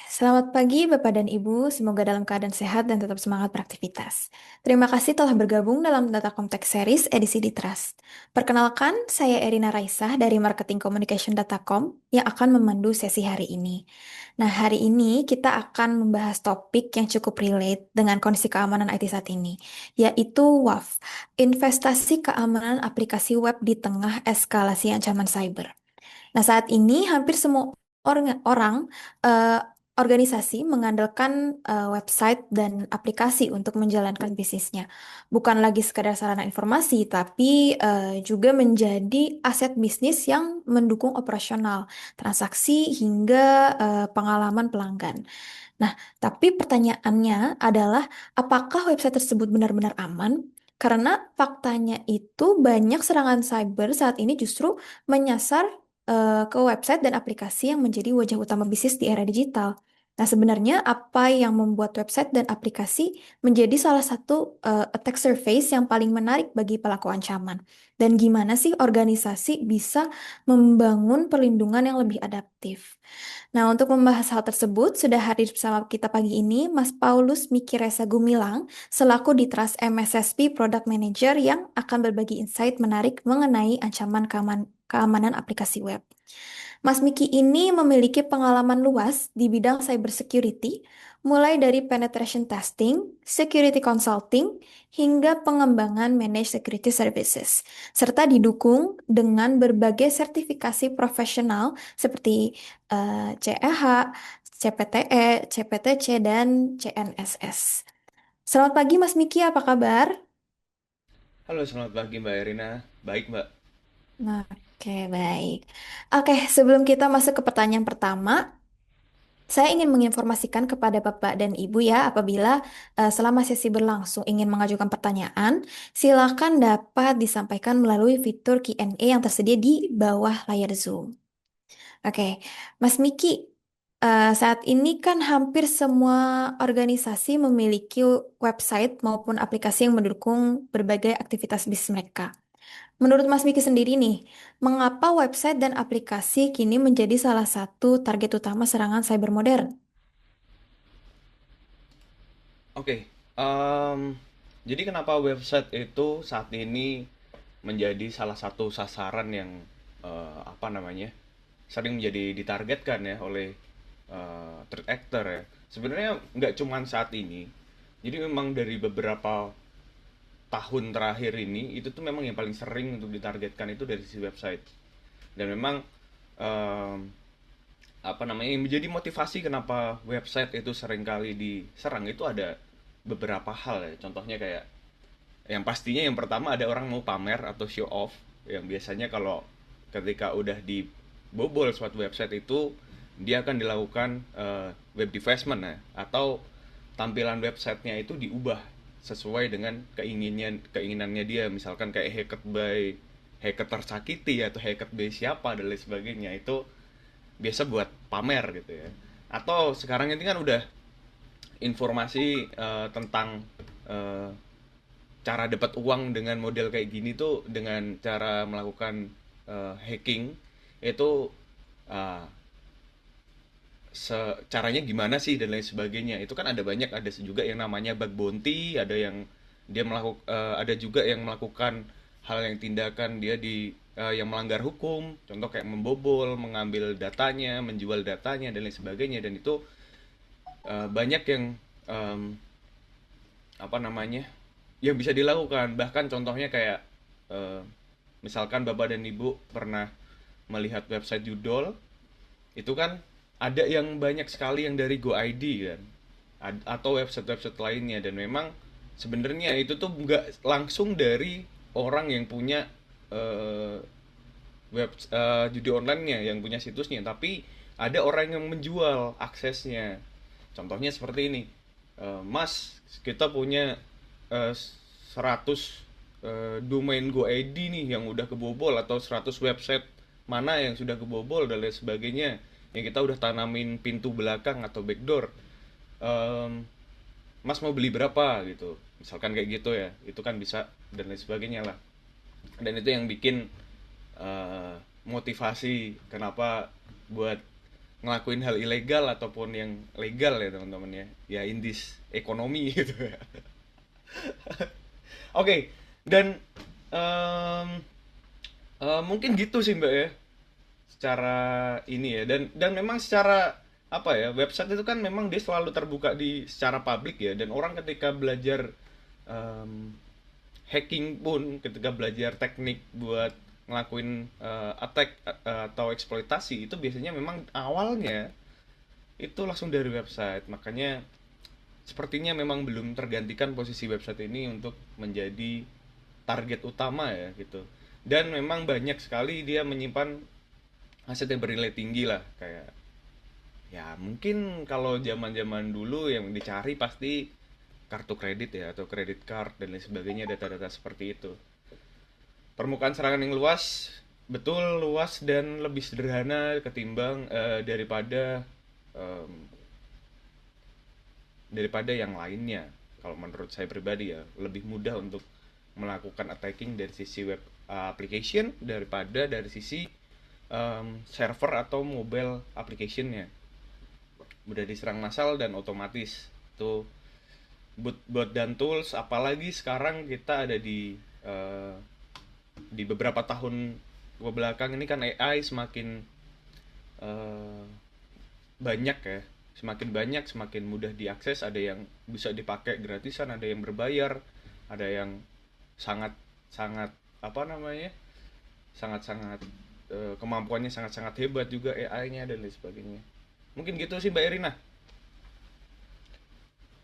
Selamat pagi Bapak dan Ibu, semoga dalam keadaan sehat dan tetap semangat beraktivitas. Terima kasih telah bergabung dalam Data Context Series edisi di Trust. Perkenalkan, saya Erina Raisah dari Marketing Communication Datacom yang akan memandu sesi hari ini. Nah, hari ini kita akan membahas topik yang cukup relate dengan kondisi keamanan IT saat ini, yaitu WAF, investasi keamanan aplikasi web di tengah eskalasi ancaman cyber. Nah, saat ini hampir semua orang, eh, organisasi mengandalkan website dan aplikasi untuk menjalankan bisnisnya. Bukan lagi sekadar sarana informasi, tapi juga menjadi aset bisnis yang mendukung operasional, transaksi, hingga pengalaman pelanggan. Nah, tapi pertanyaannya adalah apakah website tersebut benar-benar aman? Karena faktanya itu banyak serangan cyber saat ini justru menyasar ke website dan aplikasi yang menjadi wajah utama bisnis di era digital. Nah, sebenarnya apa yang membuat website dan aplikasi menjadi salah satu attack surface yang paling menarik bagi pelaku ancaman? Dan gimana sih organisasi bisa membangun perlindungan yang lebih adaptif? Nah, untuk membahas hal tersebut, sudah hadir bersama kita pagi ini Mas Paulus Miki Reza Gumilang, selaku di Trust MSSP Product Manager yang akan berbagi insight menarik mengenai ancaman keamanan aplikasi web. Mas Miki ini memiliki pengalaman luas di bidang cybersecurity, mulai dari penetration testing, security consulting, hingga pengembangan managed security services, serta didukung dengan berbagai sertifikasi profesional seperti CEH, CPTE, CPTC, dan CNSS. Selamat pagi Mas Miki, apa kabar? Halo, selamat pagi Mbak Erina. Baik, Mbak. Nah, oke, baik. Oke, sebelum kita masuk ke pertanyaan pertama, saya ingin menginformasikan kepada Bapak dan Ibu ya, apabila selama sesi berlangsung ingin mengajukan pertanyaan, silakan dapat disampaikan melalui fitur Q&A yang tersedia di bawah layar Zoom. Oke, Mas Miki, saat ini kan hampir semua organisasi memiliki website maupun aplikasi yang mendukung berbagai aktivitas bisnis mereka. Menurut Mas Miki sendiri nih, mengapa website dan aplikasi kini menjadi salah satu target utama serangan cyber modern? Oke, em, jadi kenapa website itu saat ini menjadi salah satu sasaran yang apa namanya sering menjadi ditargetkan ya oleh threat actor ya. Sebenarnya nggak cuman saat ini. Jadi memang dari beberapa tahun terakhir ini itu tuh memang yang paling sering untuk ditargetkan itu dari si website. Dan memang em, apa namanya yang menjadi motivasi kenapa website itu seringkali diserang itu ada beberapa hal ya. Contohnya kayak yang pastinya yang pertama ada orang mau pamer atau show off yang biasanya kalau ketika udah dibobol suatu website itu dia akan dilakukan web defacement ya atau tampilan websitenya itu diubah sesuai dengan keinginannya dia, misalkan kayak hacked by hacker tersakiti atau hacked by siapa dan lain sebagainya. Itu biasa buat pamer gitu ya. Atau sekarang ini kan udah informasi tentang eh, cara dapat uang dengan model kayak gini tuh dengan cara melakukan hacking itu uh, caranya gimana sih dan lain sebagainya. Itu kan ada banyak, ada juga yang namanya bug bounty, ada yang dia melakukan ada juga yang melakukan hal yang tindakan dia yang melanggar hukum, contoh kayak membobol, mengambil datanya, menjual datanya dan lain sebagainya. Dan itu banyak yang em, apa namanya yang bisa dilakukan. Bahkan contohnya kayak eh, misalkan bapak dan ibu pernah melihat website Judol, itu kan ada yang banyak sekali yang dari GoID kan. Atau website-website lainnya. Dan memang sebenarnya itu tuh nggak langsung dari orang yang punya eh, judi online-nya, yang punya situsnya, tapi ada orang yang menjual aksesnya. Contohnya seperti ini. Mas, kita punya 100 domain GoID nih yang udah kebobol, atau 100 website mana yang sudah kebobol dan lain sebagainya, yang kita udah tanamin pintu belakang atau backdoor. Em, Mas mau beli berapa gitu, misalkan kayak gitu ya, itu kan bisa dan lain sebagainya lah. Dan itu yang bikin eh, motivasi kenapa buat ngelakuin hal ilegal ataupun yang legal ya teman-teman ya. Ya in this ekonomi gitu ya. Oke, dan em, mungkin gitu sih Mbak ya. Secara ini ya, dan memang secara apa ya, website itu kan memang dia selalu terbuka di secara publik ya, dan orang ketika belajar em, hacking pun, ketika belajar teknik buat ngelakuin attack atau eksploitasi, itu biasanya memang awalnya itu langsung dari website. Makanya sepertinya memang belum tergantikan posisi website ini untuk menjadi target utama ya gitu. Dan memang banyak sekali dia menyimpan aset yang bernilai tinggi lah, kayak ya mungkin kalau zaman-zaman dulu yang dicari pasti kartu kredit ya, atau kredit card dan lain sebagainya, data-data seperti itu. Permukaan serangan yang luas, betul luas dan lebih sederhana ketimbang em, daripada yang lainnya. Kalau menurut saya pribadi ya, lebih mudah untuk melakukan attacking dari sisi web application daripada dari sisi server atau mobile applicationnya. Mudah diserang massal dan otomatis. Itu bot dan tools, apalagi sekarang kita ada di beberapa tahun ke belakang ini kan AI semakin eh, banyak ya, semakin banyak, semakin mudah diakses. Ada yang bisa dipakai gratisan, ada yang berbayar, ada yang sangat sangat apa namanya, sangat sangat kemampuannya sangat sangat hebat juga AI-nya dan lain sebagainya. Mungkin gitu sih Mbak Erina.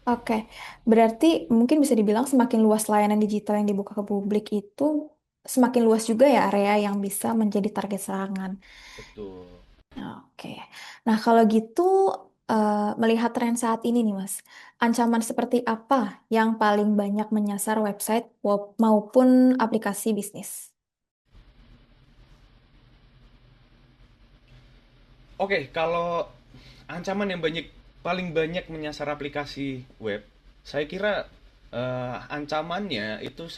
Oke, berarti mungkin bisa dibilang semakin luas layanan digital yang dibuka ke publik itu, semakin luas juga ya area yang bisa menjadi target serangan. Betul. Oke, nah kalau gitu melihat tren saat ini nih Mas, ancaman seperti apa yang paling banyak menyasar website maupun aplikasi bisnis? Oke, kalau ancaman yang paling banyak menyasar aplikasi web, saya kira ancamannya itu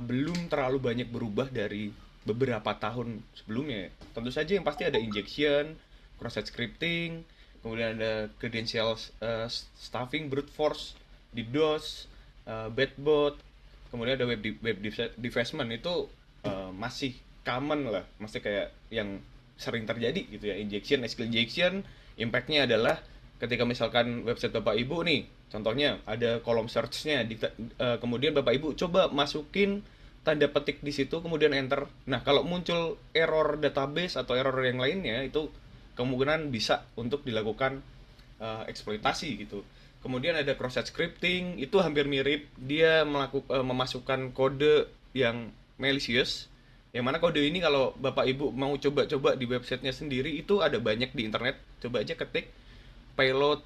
belum terlalu banyak berubah dari beberapa tahun sebelumnya. Tentu saja yang pasti ada injection, cross-site scripting, kemudian ada credential stuffing, brute force, DDoS, bad kemudian ada web defacement. Itu masih common lah, masih kayak yang sering terjadi gitu ya. Injection, SQL injection, impactnya adalah ketika misalkan website bapak ibu nih, contohnya ada kolom searchnya, kemudian bapak ibu coba masukin tanda petik di situ kemudian enter. Nah kalau muncul error database atau error yang lainnya, itu kemungkinan bisa untuk dilakukan eksploitasi gitu. Kemudian ada cross-site scripting, itu hampir mirip, dia memasukkan kode yang malicious, yang mana kode ini kalau bapak ibu mau coba-coba di websitenya sendiri, itu ada banyak di internet. Coba aja ketik payload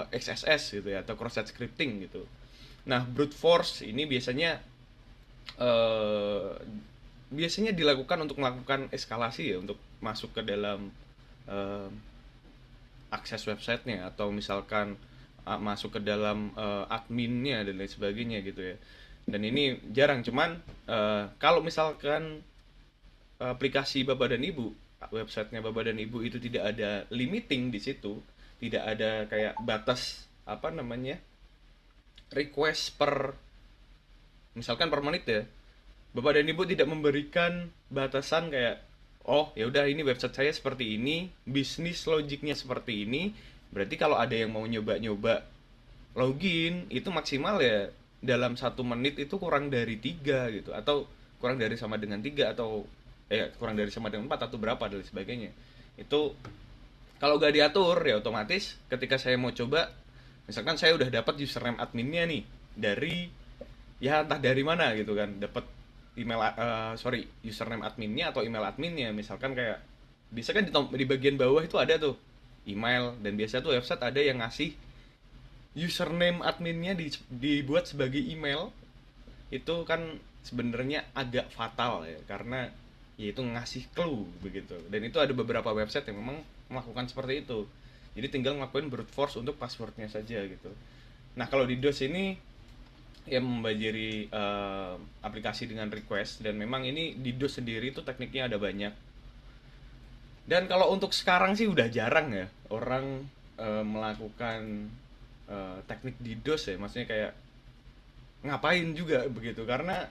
XSS gitu ya, atau cross-site scripting gitu. Nah brute force ini eh, biasanya dilakukan untuk melakukan eskalasi ya, untuk masuk ke dalam eh, akses websitenya, atau misalkan masuk ke dalam adminnya dan lain sebagainya gitu ya. Dan ini jarang, cuman kalau misalkan aplikasi bapak dan ibu, websitenya bapak dan ibu itu tidak ada limiting di situ, tidak ada kayak batas apa namanya, request per, misalkan per menit ya, bapak dan ibu tidak memberikan batasan kayak, oh ya udah ini website saya seperti ini, bisnis logiknya seperti ini, berarti kalau ada yang mau nyoba-nyoba login itu maksimal ya dalam 1 menit itu kurang dari 3 gitu, atau kurang dari sama dengan 3, atau kurang dari sama dengan 4 atau berapa dan sebagainya. Itu kalau gak diatur ya otomatis ketika saya mau coba, misalkan saya udah dapat username adminnya nih dari, ya entah dari mana gitu kan, dapat email username adminnya atau email adminnya, misalkan kayak bisa kan di bagian bawah itu ada tuh email, dan biasa tuh website ada yang ngasih username adminnya dibuat sebagai email. Itu kan sebenarnya agak fatal ya, karena ya itu ngasih clue begitu, dan itu ada beberapa website yang memang melakukan seperti itu. Jadi tinggal ngelakuin brute force untuk passwordnya saja gitu. Nah kalau di DOS ini yang membajiri aplikasi dengan request, dan memang ini di DOS sendiri itu tekniknya ada banyak. Dan kalau untuk sekarang sih udah jarang ya orang melakukan teknik DDoS ya, maksudnya kayak ngapain juga begitu, karena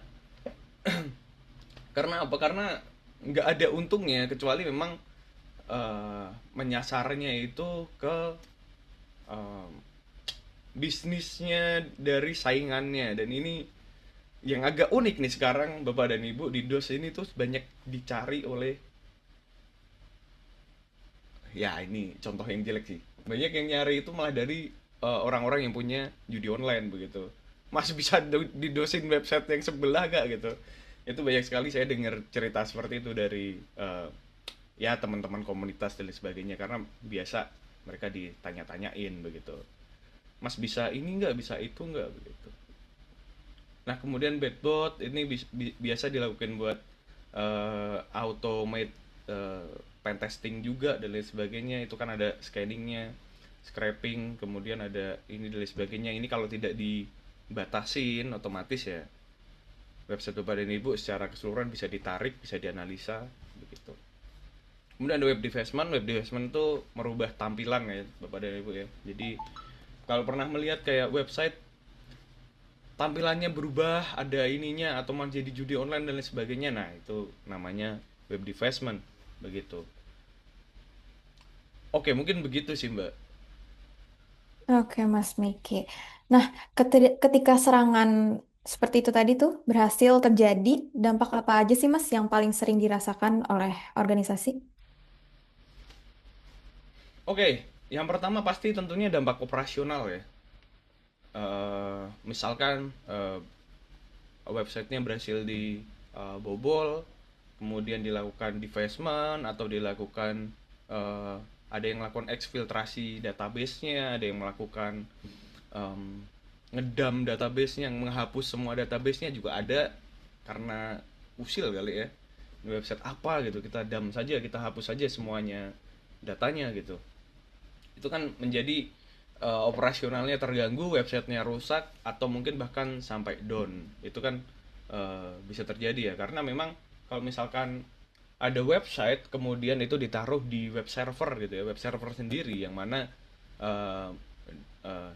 apa? Karena nggak ada untungnya kecuali memang menyasarnya itu ke eh, bisnisnya dari saingannya. Dan ini yang agak unik nih sekarang Bapak dan Ibu, di DOS ini tuh banyak dicari oleh, ya ini contoh yang jelek sih, banyak yang nyari itu malah dari orang-orang yang punya judi online begitu. Mas bisa didosin website yang sebelah gak gitu. Itu banyak sekali saya dengar cerita seperti itu dari ya teman-teman komunitas dan lain sebagainya, karena biasa mereka ditanya-tanyain begitu, Mas bisa ini nggak, bisa itu nggak begitu. Nah, kemudian bedbot ini biasa dilakukan buat automate uh, pen testing juga dan lain sebagainya. Itu kan ada scanningnya, scraping, kemudian ada ini dan lain sebagainya. Ini kalau tidak dibatasin otomatis ya website Bapak dan Ibu secara keseluruhan bisa ditarik, bisa dianalisa begitu. Kemudian ada web development itu merubah tampilan ya Bapak dan Ibu ya. Jadi kalau pernah melihat kayak website tampilannya berubah, ada ininya atau malah jadi judi online dan lain sebagainya, nah itu namanya web development begitu. Oke, mungkin begitu sih Mbak. Oke, Mas Miki. Nah, ketika serangan seperti itu tadi tuh berhasil terjadi, dampak apa aja sih Mas yang paling sering dirasakan oleh organisasi? Oke, yang pertama pasti tentunya dampak operasional ya. Misalkan websitenya berhasil dibobol, kemudian dilakukan defacement atau dilakukan eh, ada yang melakukan eksfiltrasi databasenya, ada yang melakukan em, ngedam databasenya, menghapus semua databasenya juga ada, karena usil kali ya. Di website apa gitu, kita dam saja, kita hapus saja semuanya datanya gitu. Itu kan menjadi operasionalnya terganggu, websitenya rusak, atau mungkin bahkan sampai down. Itu kan bisa terjadi ya, karena memang kalau misalkan ada website kemudian itu ditaruh di web server gitu ya, web server sendiri yang mana uh,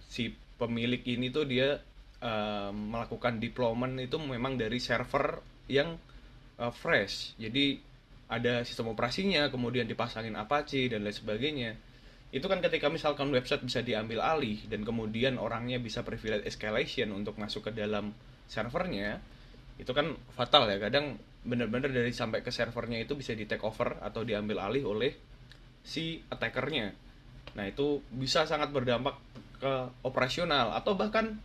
si pemilik ini tuh dia melakukan deployment itu memang dari server yang fresh. Jadi ada sistem operasinya, kemudian dipasangin Apache dan lain sebagainya. Itu kan ketika misalkan website bisa diambil alih dan kemudian orangnya bisa privilege escalation untuk masuk ke dalam servernya, itu kan fatal ya. Kadang bener-bener dari sampai ke servernya itu bisa di take over atau diambil alih oleh si attackernya. Nah, itu bisa sangat berdampak ke operasional, atau bahkan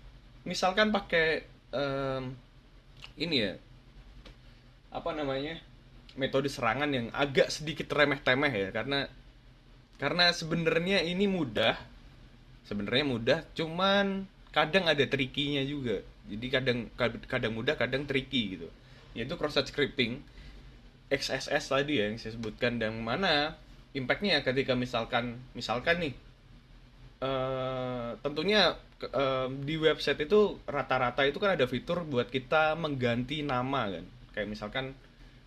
misalkan pakai ini ya, apa namanya, metode serangan yang agak sedikit remeh-temeh ya, karena sebenarnya mudah, cuman kadang ada trikinya juga. Jadi kadang kadang mudah, kadang tricky gitu. Yaitu cross site scripting, XSS tadi ya yang saya sebutkan, dan mana impactnya ketika misalkan nih tentunya di website itu rata-rata itu kan ada fitur buat kita mengganti nama kan. Kayak misalkan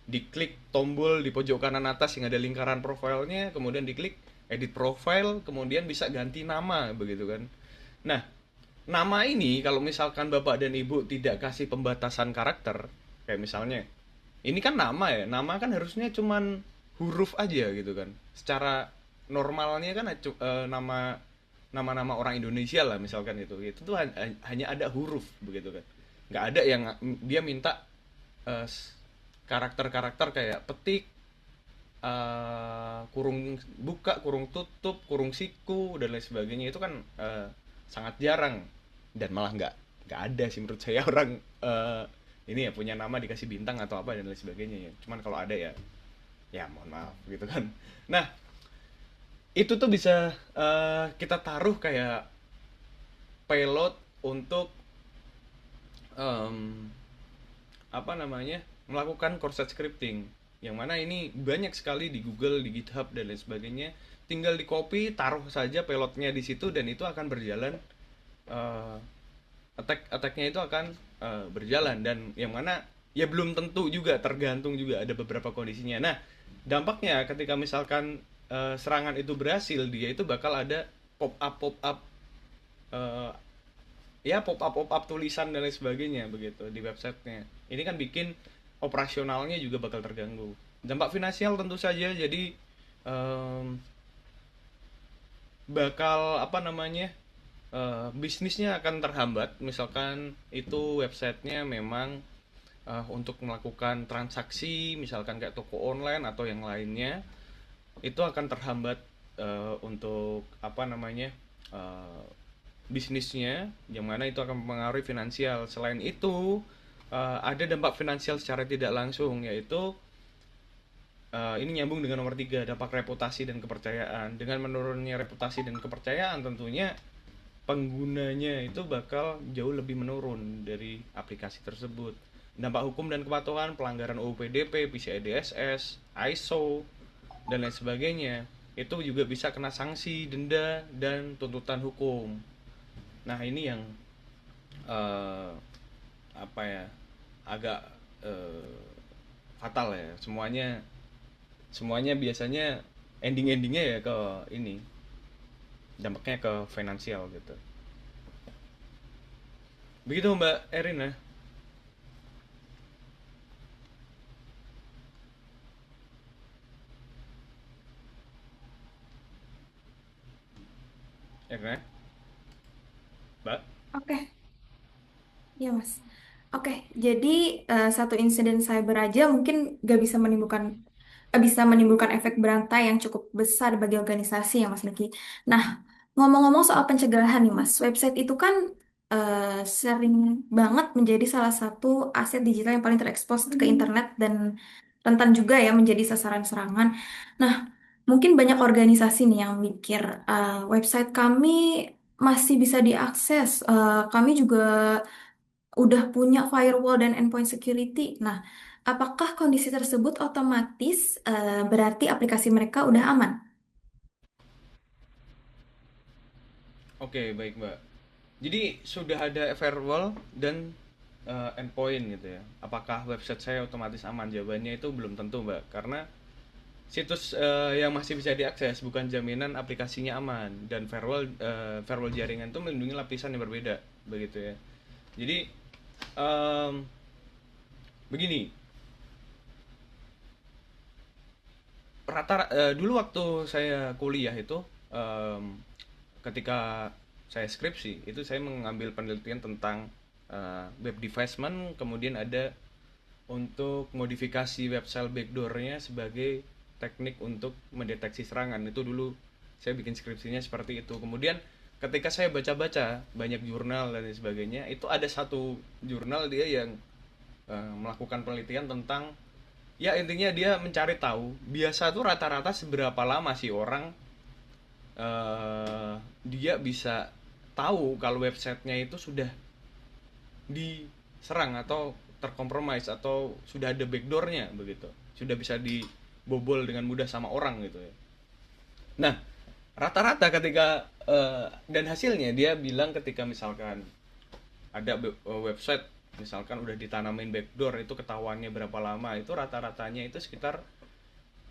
diklik tombol di pojok kanan atas yang ada lingkaran profilnya, kemudian diklik edit profile, kemudian bisa ganti nama begitu kan. Nah, nama ini kalau misalkan Bapak dan Ibu tidak kasih pembatasan karakter, kayak misalnya ini kan nama ya, nama kan harusnya cuman huruf aja gitu kan. Secara normalnya kan nama nama-nama orang Indonesia lah misalkan, itu tuh hanya ada huruf begitu kan. Nggak ada yang dia minta eh, karakter-karakter kayak petik, kurung buka, kurung tutup, kurung siku dan lain sebagainya. Itu kan sangat jarang, dan malah nggak ada sih menurut saya orang ini ya punya nama dikasih bintang atau apa dan lain sebagainya ya. Cuman kalau ada ya, ya mohon maaf gitu kan. Nah, itu tuh bisa kita taruh kayak payload untuk em, apa namanya, melakukan cross-site scripting, yang mana ini banyak sekali di Google, di GitHub dan lain sebagainya. Tinggal di copy, taruh saja payloadnya di situ, dan itu akan berjalan, eh, attacknya itu akan berjalan. Dan yang mana ya belum tentu juga, tergantung juga, ada beberapa kondisinya. Nah, Dampaknya ketika misalkan serangan itu berhasil, dia itu bakal ada pop up eh, ya pop up tulisan dan lain sebagainya begitu di websitenya. Ini kan bikin operasionalnya juga bakal terganggu. Dampak finansial tentu saja, jadi em, bakal apa namanya, bisnisnya akan terhambat. Misalkan itu websitenya memang untuk melakukan transaksi, misalkan kayak toko online atau yang lainnya, itu akan terhambat untuk apa namanya, eh, bisnisnya, yang mana itu akan mempengaruhi finansial. Selain itu, ada dampak finansial secara tidak langsung, yaitu ini nyambung dengan nomor tiga, dampak reputasi dan kepercayaan. Dengan menurunnya reputasi dan kepercayaan, tentunya penggunanya itu bakal jauh lebih menurun dari aplikasi tersebut. Dampak hukum dan kepatuhan, pelanggaran UU PDP, PCI DSS, ISO, dan lain sebagainya, itu juga bisa kena sanksi, denda, dan tuntutan hukum. Nah, ini yang eh, apa ya, agak eh, fatal ya. Semuanya semuanya biasanya ending-endingnya ya ke ini, dampaknya ke finansial gitu. Begitu Mbak Erina, Erina, Mbak. Oke, iya Mas. Oke, jadi satu insiden cyber aja mungkin bisa menimbulkan efek berantai yang cukup besar bagi organisasi ya Mas Niki. Nah, ngomong-ngomong soal pencegahan nih Mas, website itu kan eh, sering banget menjadi salah satu aset digital yang paling terekspos ke internet dan rentan juga ya menjadi sasaran serangan. Nah, mungkin banyak organisasi nih yang mikir website kami masih bisa diakses. Kami juga udah punya firewall dan endpoint security. Nah, apakah kondisi tersebut otomatis berarti aplikasi mereka udah aman? Oke, baik Mbak. Jadi sudah ada firewall dan endpoint gitu ya. Apakah website saya otomatis aman? Jawabannya itu belum tentu Mbak, karena situs yang masih bisa diakses bukan jaminan aplikasinya aman, dan firewall jaringan itu melindungi lapisan yang berbeda begitu ya. Jadi em, begini, dulu waktu saya kuliah itu, em, ketika saya skripsi itu saya mengambil penelitian tentang web development, kemudian ada untuk modifikasi website backdoornya sebagai teknik untuk mendeteksi serangan. Itu dulu saya bikin skripsinya seperti itu. Kemudian ketika saya baca-baca banyak jurnal dan lain sebagainya, itu ada satu jurnal dia yang melakukan penelitian tentang, ya intinya dia mencari tahu biasa tuh rata-rata seberapa lama sih orang dia bisa tahu kalau websitenya itu sudah diserang atau terkompromis atau sudah ada backdoornya begitu, sudah bisa dibobol dengan mudah sama orang gitu ya. Nah, rata-rata ketika dan hasilnya dia bilang ketika misalkan ada website misalkan udah ditanamin backdoor, itu ketahuannya berapa lama, itu rata-ratanya itu sekitar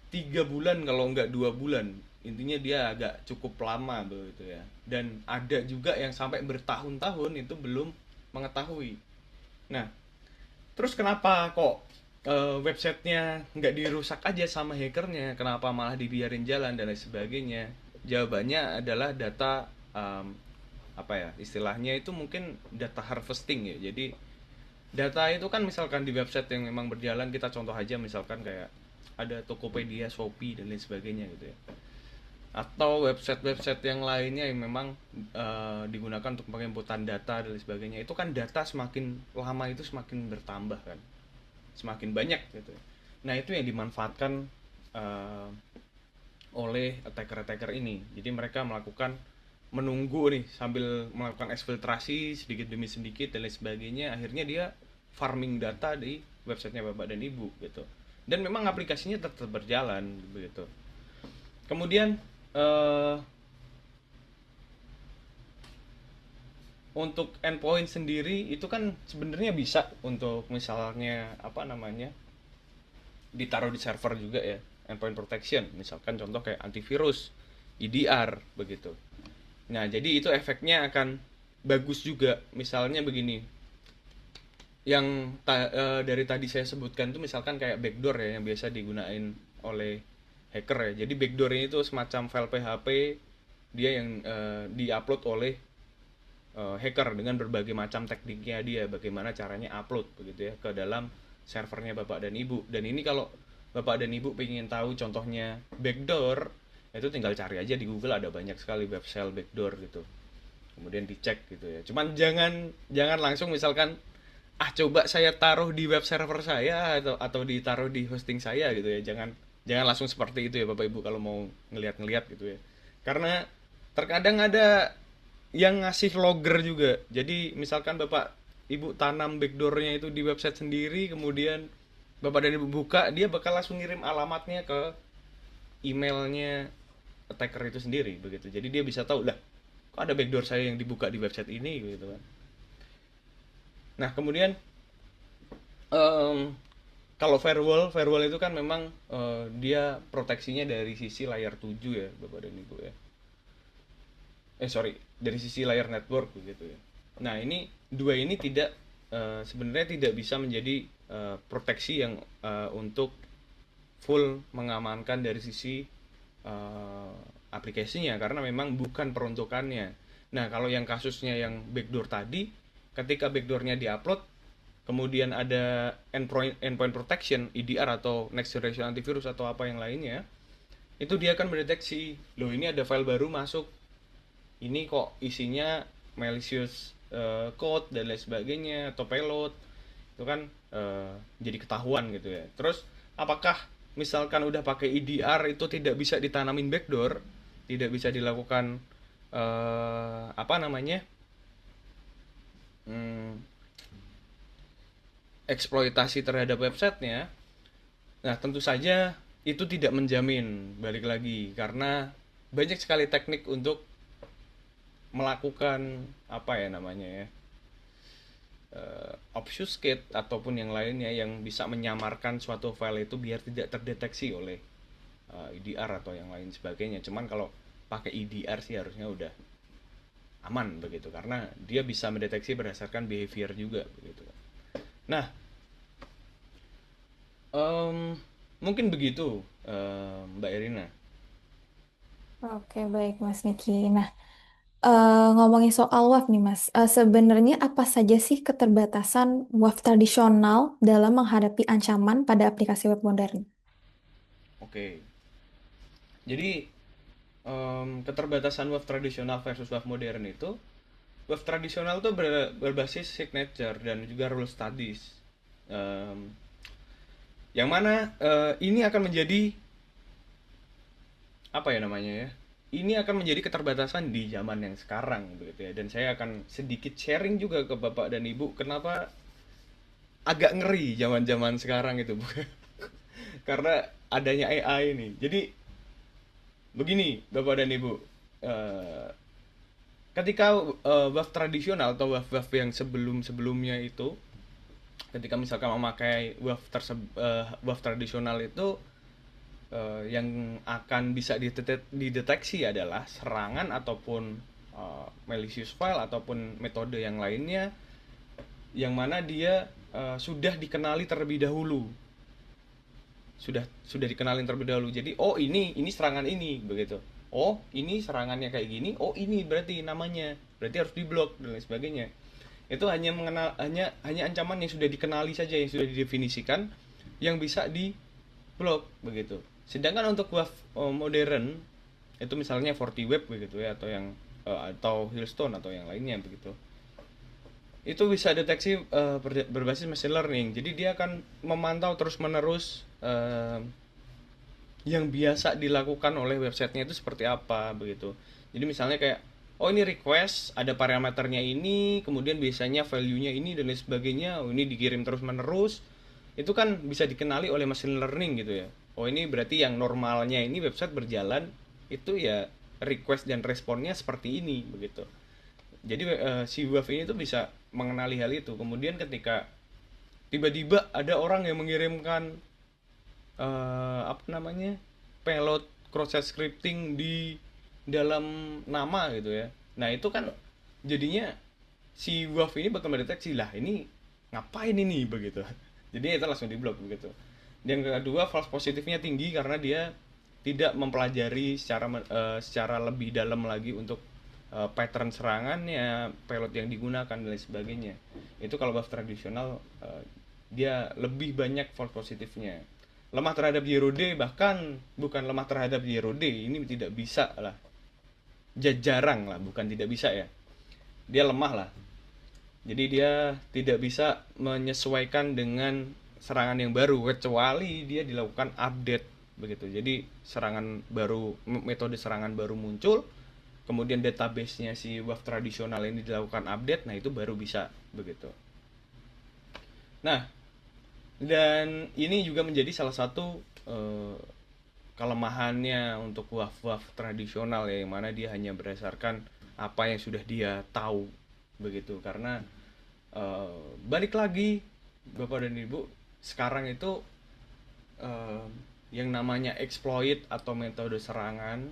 3 bulan kalau nggak 2 bulan. Intinya dia agak cukup lama begitu ya, dan ada juga yang sampai bertahun-tahun itu belum mengetahui. Nah, terus kenapa kok websitenya nggak dirusak aja sama hackernya, kenapa malah dibiarin jalan dan lain sebagainya? Jawabannya adalah data, apa ya istilahnya itu, mungkin data harvesting ya. Jadi data itu kan misalkan di website yang memang berjalan, kita contoh aja misalkan kayak ada Tokopedia, Shopee dan lain sebagainya gitu ya, atau website-website yang lainnya yang memang digunakan untuk penginputan data dan lain sebagainya, itu kan data semakin lama itu semakin bertambah kan, semakin banyak gitu. Nah, itu yang dimanfaatkan uh, oleh attacker-attacker ini. Jadi mereka melakukan, menunggu nih sambil melakukan eksfiltrasi sedikit demi sedikit dan lain sebagainya, akhirnya dia farming data di websitenya bapak dan ibu gitu. Dan memang aplikasinya tetap berjalan begitu. Kemudian uh, untuk endpoint sendiri itu kan sebenarnya bisa untuk misalnya apa namanya ditaruh di server juga ya. endpoint protection, misalkan contoh kayak antivirus, EDR begitu. Nah, jadi itu efeknya akan bagus juga. Misalnya begini, yang dari tadi saya sebutkan tuh misalkan kayak backdoor ya yang biasa digunain oleh hacker ya. Jadi backdoor ini tuh semacam file PHP dia yang diupload oleh hacker dengan berbagai macam tekniknya dia, bagaimana caranya upload begitu ya ke dalam servernya Bapak dan Ibu. Dan ini kalau Bapak dan Ibu pengen tahu contohnya backdoor, itu tinggal cari aja di Google, ada banyak sekali web shell backdoor gitu. Kemudian dicek gitu ya. Cuman jangan jangan langsung misalkan coba saya taruh di web server saya atau ditaruh di hosting saya gitu ya. Jangan jangan langsung seperti itu ya Bapak Ibu kalau mau ngeliat-ngeliat gitu ya. Karena terkadang ada yang ngasih logger juga. Jadi misalkan Bapak Ibu tanam backdoornya itu di website sendiri, kemudian Bapak dan Ibu buka, dia bakal langsung ngirim alamatnya ke emailnya attacker itu sendiri begitu. Jadi dia bisa tahu lah, kok ada backdoor saya yang dibuka di website ini gitu kan. Nah, kemudian em, kalau firewall itu kan memang dia proteksinya dari sisi layar 7 ya, Bapak dan Ibu ya. Sorry, dari sisi layar network begitu ya. Nah, ini dua ini tidak sebenarnya tidak bisa menjadi proteksi yang untuk full mengamankan dari sisi aplikasinya karena memang bukan peruntukannya. Nah, kalau yang kasusnya yang backdoor tadi, ketika backdoornya diupload, kemudian ada endpoint protection, EDR atau next generation antivirus atau apa yang lainnya, itu dia akan mendeteksi, loh ini ada file baru masuk, ini kok isinya malicious code dan lain sebagainya atau payload, itu kan jadi ketahuan gitu ya. Terus apakah misalkan udah pakai EDR itu tidak bisa ditanamin backdoor, tidak bisa dilakukan apa namanya hmm, eksploitasi terhadap websitenya? Nah, tentu saja itu tidak menjamin, balik lagi, karena banyak sekali teknik untuk melakukan apa ya namanya ya, obfuscate ataupun yang lainnya yang bisa menyamarkan suatu file itu biar tidak terdeteksi oleh EDR atau yang lain sebagainya. Cuman kalau pakai EDR sih harusnya udah aman begitu karena dia bisa mendeteksi berdasarkan behavior juga begitu. Nah, em, mungkin begitu Mbak Irina. Oke, baik Mas Niki. Nah, ngomongin soal WAF nih Mas, sebenarnya apa saja sih keterbatasan WAF tradisional dalam menghadapi ancaman pada aplikasi web modern? Oke, jadi keterbatasan web tradisional versus web modern itu, web tradisional tuh berbasis signature dan juga rule studies. Em, yang mana ini akan menjadi apa ya namanya ya? Ini akan menjadi keterbatasan di zaman yang sekarang begitu ya. Dan saya akan sedikit sharing juga ke Bapak dan Ibu kenapa agak ngeri zaman-zaman sekarang itu, Bu. Karena adanya AI ini. Jadi begini, Bapak dan Ibu. Eh, ketika web tradisional atau web yang sebelum-sebelumnya itu, ketika misalkan memakai web tradisional itu, yang akan bisa dideteksi adalah serangan ataupun malicious file ataupun metode yang lainnya yang mana dia sudah dikenali terlebih dahulu, sudah dikenalin terlebih dahulu. Jadi ini serangan ini begitu, ini serangannya kayak gini, ini berarti namanya berarti harus diblok dan lain sebagainya. Itu hanya mengenal hanya ancaman yang sudah dikenali saja, yang sudah didefinisikan, yang bisa di blok begitu. Sedangkan untuk web modern itu misalnya FortiWeb begitu ya, atau yang atau Hillstone atau yang lainnya begitu, itu bisa deteksi berbasis machine learning. Jadi dia akan memantau terus menerus yang biasa dilakukan oleh websitenya itu seperti apa begitu. Jadi misalnya kayak ini request ada parameternya ini, kemudian biasanya value-nya ini dan lain sebagainya. Ini dikirim terus menerus. Itu kan bisa dikenali oleh machine learning gitu ya. Ini berarti yang normalnya ini website berjalan itu ya request dan responnya seperti ini begitu. Jadi si WAF ini tuh bisa mengenali hal itu. Kemudian ketika tiba-tiba ada orang yang mengirimkan apa namanya, payload cross site scripting di dalam nama gitu ya. Nah itu kan jadinya si WAF ini bakal mendeteksi lah ini ngapain ini begitu. Jadi itu langsung diblok begitu. Dan yang kedua, false positifnya tinggi karena dia tidak mempelajari secara lebih dalam lagi untuk pattern serangannya, payload yang digunakan dan lain sebagainya. Itu kalau buff tradisional dia lebih banyak false positifnya. Lemah terhadap zero day, bahkan bukan lemah terhadap zero day, ini tidak bisa lah. Jarang lah, bukan tidak bisa ya. Dia lemah lah. Jadi dia tidak bisa menyesuaikan dengan serangan yang baru kecuali dia dilakukan update begitu. Jadi serangan baru, metode serangan baru muncul, kemudian database-nya si WAF tradisional ini dilakukan update, nah itu baru bisa begitu. Nah, dan ini juga menjadi salah satu kelemahannya untuk WAF-WAF tradisional ya, yang mana dia hanya berdasarkan apa yang sudah dia tahu begitu. Karena balik lagi Bapak dan Ibu, sekarang itu eh, yang namanya exploit atau metode serangan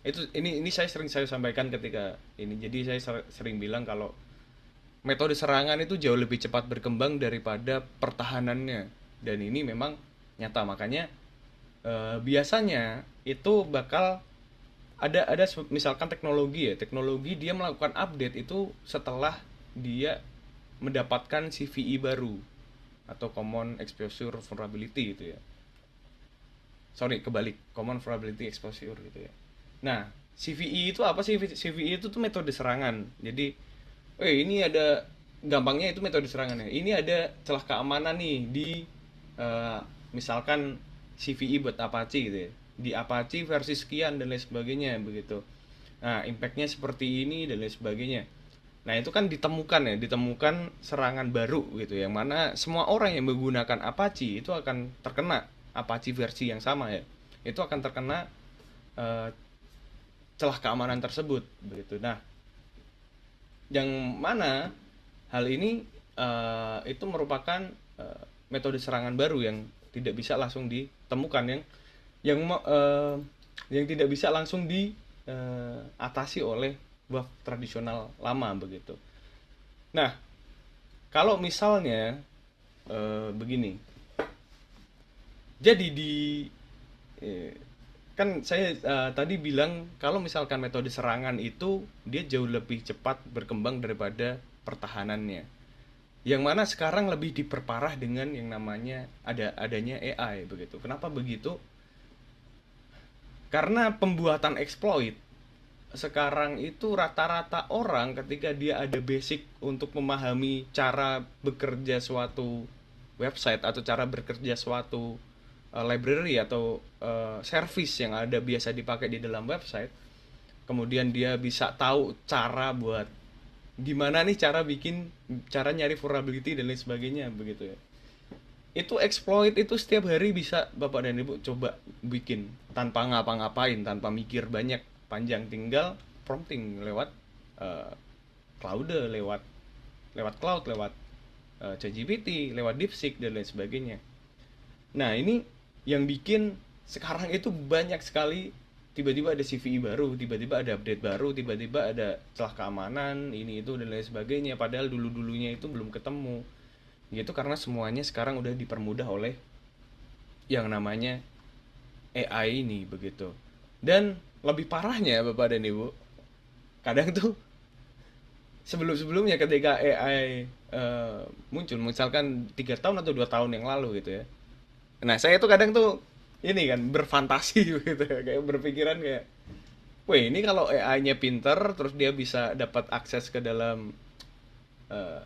itu, ini saya sampaikan ketika ini. Jadi saya sering bilang kalau metode serangan itu jauh lebih cepat berkembang daripada pertahanannya, dan ini memang nyata. Makanya biasanya itu bakal ada misalkan teknologi dia melakukan update itu setelah dia mendapatkan CVE baru atau Common Exposure Vulnerability gitu ya. Sorry, kebalik, Common Vulnerability Exposure gitu ya. Nah, CVE itu apa sih? CVE itu tuh metode serangan. Jadi, ini ada, gampangnya itu metode serangannya. Ini ada celah keamanan nih di eh, misalkan CVE buat Apache gitu ya. Di Apache versi sekian dan lain sebagainya begitu. Nah, impactnya seperti ini dan lain sebagainya. Nah, itu kan ditemukan serangan baru gitu, yang mana semua orang yang menggunakan Apache itu akan terkena Apache versi yang sama ya. Itu akan terkena eh, celah keamanan tersebut begitu. Nah, yang mana hal ini itu merupakan metode serangan baru yang tidak bisa langsung ditemukan, yang eh, yang tidak bisa langsung diatasi oleh buff tradisional lama begitu. Nah, kalau misalnya begini, jadi eh, kan saya tadi bilang kalau misalkan metode serangan itu dia jauh lebih cepat berkembang daripada pertahanannya. Yang mana sekarang lebih diperparah dengan yang namanya adanya AI begitu. Kenapa begitu? Karena pembuatan exploit sekarang itu rata-rata orang ketika dia ada basic untuk memahami cara bekerja suatu website atau cara bekerja suatu library atau service yang ada biasa dipakai di dalam website, kemudian dia bisa tahu cara buat gimana nih cara nyari vulnerability dan lain sebagainya begitu ya. Itu exploit itu setiap hari bisa Bapak dan Ibu coba bikin tanpa ngapa-ngapain, tanpa mikir banyak panjang, tinggal prompting lewat uh, cloud, lewat lewat cloud, lewat ChatGPT, lewat DeepSeek dan lain sebagainya. Nah, ini yang bikin sekarang itu banyak sekali, tiba-tiba ada CVE baru, tiba-tiba ada update baru, tiba-tiba ada celah keamanan, ini itu dan lain sebagainya. Padahal dulu-dulunya itu belum ketemu. Gitu karena semuanya sekarang udah dipermudah oleh yang namanya AI ini begitu. Dan lebih parahnya Bapak dan Ibu, kadang tuh sebelum-sebelumnya ketika AI muncul, misalkan 3 tahun atau 2 tahun yang lalu gitu ya. Nah, saya tuh kadang tuh ini kan berfantasi gitu ya, kayak berpikiran kayak, weh ini kalau AI-nya pinter, terus dia bisa dapat akses ke dalam eh,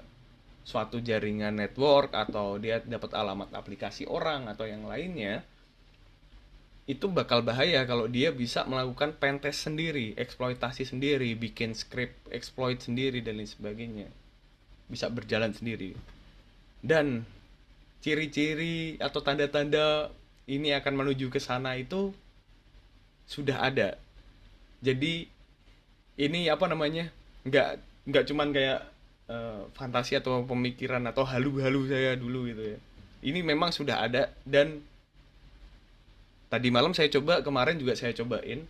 suatu jaringan network, atau dia dapat alamat aplikasi orang atau yang lainnya, itu bakal bahaya kalau dia bisa melakukan pentest sendiri, eksploitasi sendiri, bikin script exploit sendiri dan lain sebagainya. Bisa berjalan sendiri. Dan ciri-ciri atau tanda-tanda ini akan menuju ke sana itu sudah ada. Jadi ini apa namanya? Nggak cuman kayak fantasi atau pemikiran atau halu-halu saya dulu gitu ya. Ini memang sudah ada, dan Tadi malam saya coba, kemarin juga saya cobain.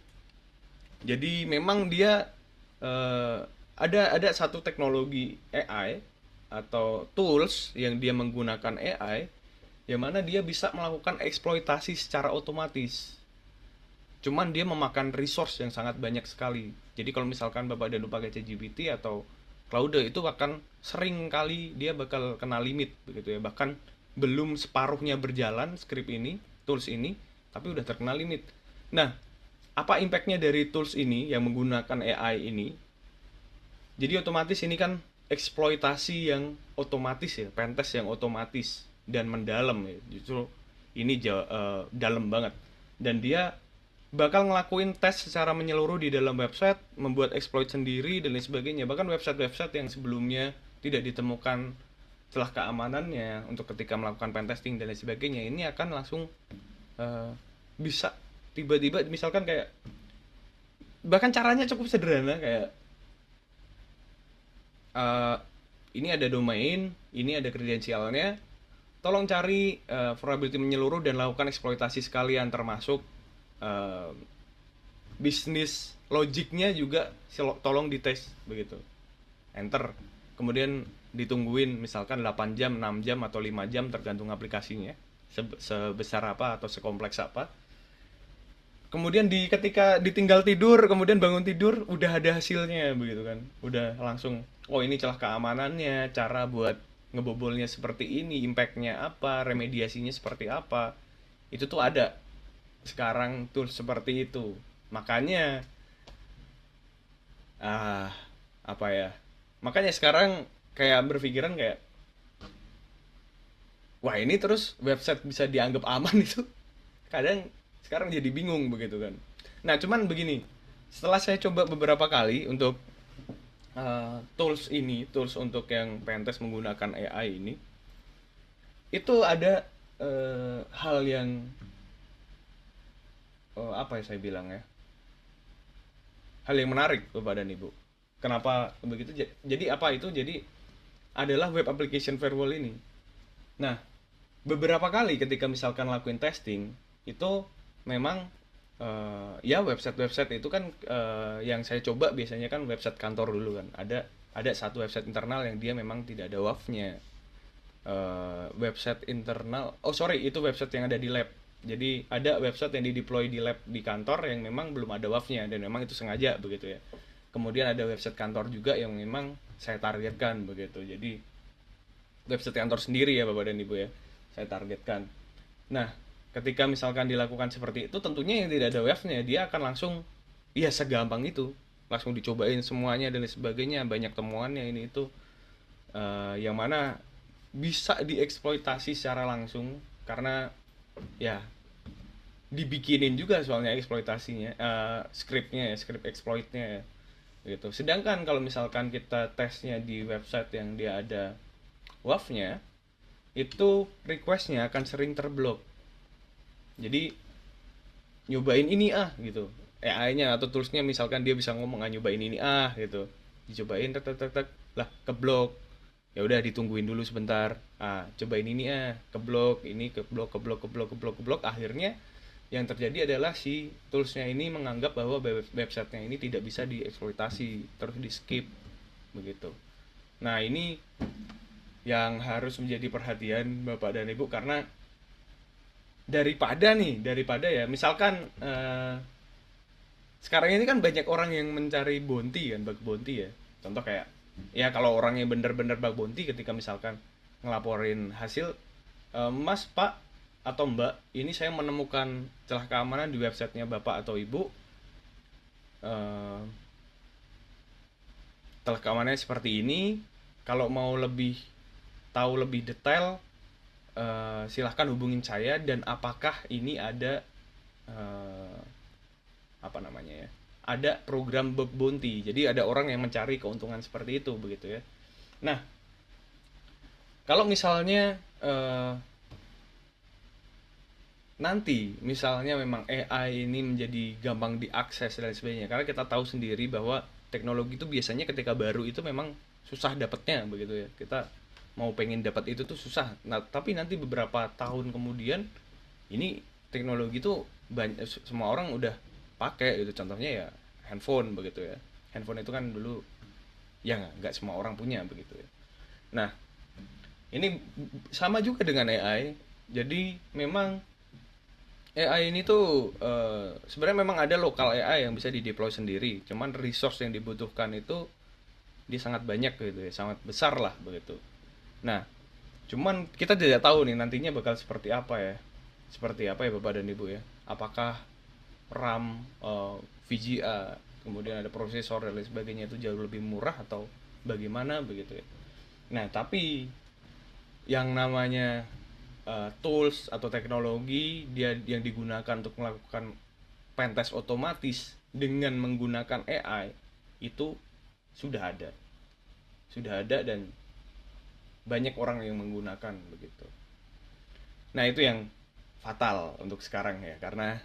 Jadi memang dia eh, ada satu teknologi AI atau tools yang dia menggunakan AI yang mana dia bisa melakukan eksploitasi secara otomatis. Cuman dia memakan resource yang sangat banyak sekali. Jadi kalau misalkan Bapak dan Ibu pakai ChatGPT atau Claude itu akan sering kali dia bakal kena limit begitu ya. Bahkan belum separuhnya berjalan script ini, tools ini, tapi udah terkena limit. Nah, apa impactnya dari tools ini yang menggunakan AI ini? Jadi otomatis ini kan eksploitasi yang otomatis ya, pentest yang otomatis dan mendalam ya. Justru ini dalam banget. Dan dia bakal ngelakuin tes secara menyeluruh di dalam website, membuat exploit sendiri dan lain sebagainya. Bahkan website-website yang sebelumnya tidak ditemukan celah keamanannya untuk ketika melakukan pentesting dan lain sebagainya, ini akan langsung eh, bisa tiba-tiba misalkan kayak, bahkan caranya cukup sederhana kayak eh, ini ada domain, ini ada kredensialnya, tolong cari vulnerability menyeluruh dan lakukan eksploitasi sekalian termasuk eh, bisnis logiknya juga tolong dites begitu. Enter. Kemudian ditungguin misalkan 8 jam, 6 jam atau 5 jam tergantung aplikasinya. Sebesar apa atau sekompleks apa. Kemudian ketika ditinggal tidur, kemudian bangun tidur udah ada hasilnya begitu kan. Udah langsung oh ini celah keamanannya, cara buat ngebobolnya seperti ini, impactnya apa, remediasinya seperti apa. Itu tuh ada sekarang tools seperti itu. Makanya ah apa ya? Makanya sekarang kayak berpikiran kayak wah ini terus website bisa dianggap aman itu. Kadang sekarang jadi bingung begitu kan. Nah, cuman begini. Setelah saya coba beberapa kali untuk tools ini, tools untuk yang pentest menggunakan AI ini, itu ada hal yang apa ya saya bilang ya? Hal yang menarik Bapak dan Ibu. Kenapa begitu? Jadi apa itu? Jadi adalah web application firewall ini. Nah, beberapa kali ketika misalkan lakuin testing, itu memang ya website-website itu kan yang saya coba biasanya kan website kantor dulu kan. Ada satu website internal yang dia memang tidak ada WAF-nya. Website internal, oh sorry itu website yang ada di lab. Jadi ada website yang di deploy di lab di kantor yang memang belum ada WAF-nya dan memang itu sengaja begitu ya. Kemudian ada website kantor juga yang memang saya targetkan begitu. Jadi website kantor sendiri ya Bapak dan Ibu ya, saya targetkan. Nah, ketika misalkan dilakukan seperti itu, tentunya yang tidak ada wave-nya, dia akan langsung, iya segampang itu, langsung dicobain semuanya dan lain sebagainya, banyak temuannya ini itu, yang mana bisa dieksploitasi secara langsung, karena ya dibikinin juga soalnya eksploitasinya, scriptnya ya, script exploitnya ya, gitu. Sedangkan kalau misalkan kita tesnya di website yang dia ada WAF-nya, itu requestnya akan sering terblok. Jadi nyobain ini gitu. AI-nya atau toolsnya misalkan dia bisa ngomong nyobain ini gitu. Dicobain tek tek tek tek lah keblok. Ya udah ditungguin dulu sebentar. Cobain ini keblok, ini keblok keblok keblok keblok keblok akhirnya yang terjadi adalah si toolsnya ini menganggap bahwa websitenya ini tidak bisa dieksploitasi terus di skip begitu. Nah ini yang harus menjadi perhatian Bapak dan Ibu karena daripada ya misalkan sekarang ini kan banyak orang yang mencari bounty kan, bug bounty ya, contoh kayak ya kalau orang yang bener-bener bug bounty ketika misalkan ngelaporin hasil, Mas Pak atau Mbak ini saya menemukan celah keamanan di websitenya Bapak atau Ibu, eh, celah keamanannya seperti ini, kalau mau tahu lebih detail silahkan hubungin saya dan apakah ini ada eh, apa namanya ya, ada program bug bounty, jadi ada orang yang mencari keuntungan seperti itu begitu ya. Nah kalau misalnya nanti misalnya memang AI ini menjadi gampang diakses dan sebagainya, karena kita tahu sendiri bahwa teknologi itu biasanya ketika baru itu memang susah dapatnya begitu ya, kita mau pengen dapat itu tuh susah. Nah tapi nanti beberapa tahun kemudian ini teknologi itu banyak, semua orang udah pakai gitu. Contohnya ya handphone begitu ya. Handphone itu kan dulu ya nggak semua orang punya begitu ya. Nah, ini sama juga dengan AI. Jadi memang AI ini tuh sebenarnya memang ada lokal AI yang bisa di deploy sendiri. Cuman resource yang dibutuhkan itu dia sangat banyak gitu ya, sangat besar lah begitu. Nah, cuman kita tidak tahu nih nantinya bakal seperti apa ya. Seperti apa ya Bapak dan Ibu ya. Apakah RAM, VGA, kemudian ada prosesor dan lain sebagainya itu jauh lebih murah atau bagaimana begitu ya. Nah, tapi yang namanya tools atau teknologi dia yang digunakan untuk melakukan pentest otomatis dengan menggunakan AI itu sudah ada. Sudah ada dan banyak orang yang menggunakan begitu. Nah, itu yang fatal untuk sekarang ya, karena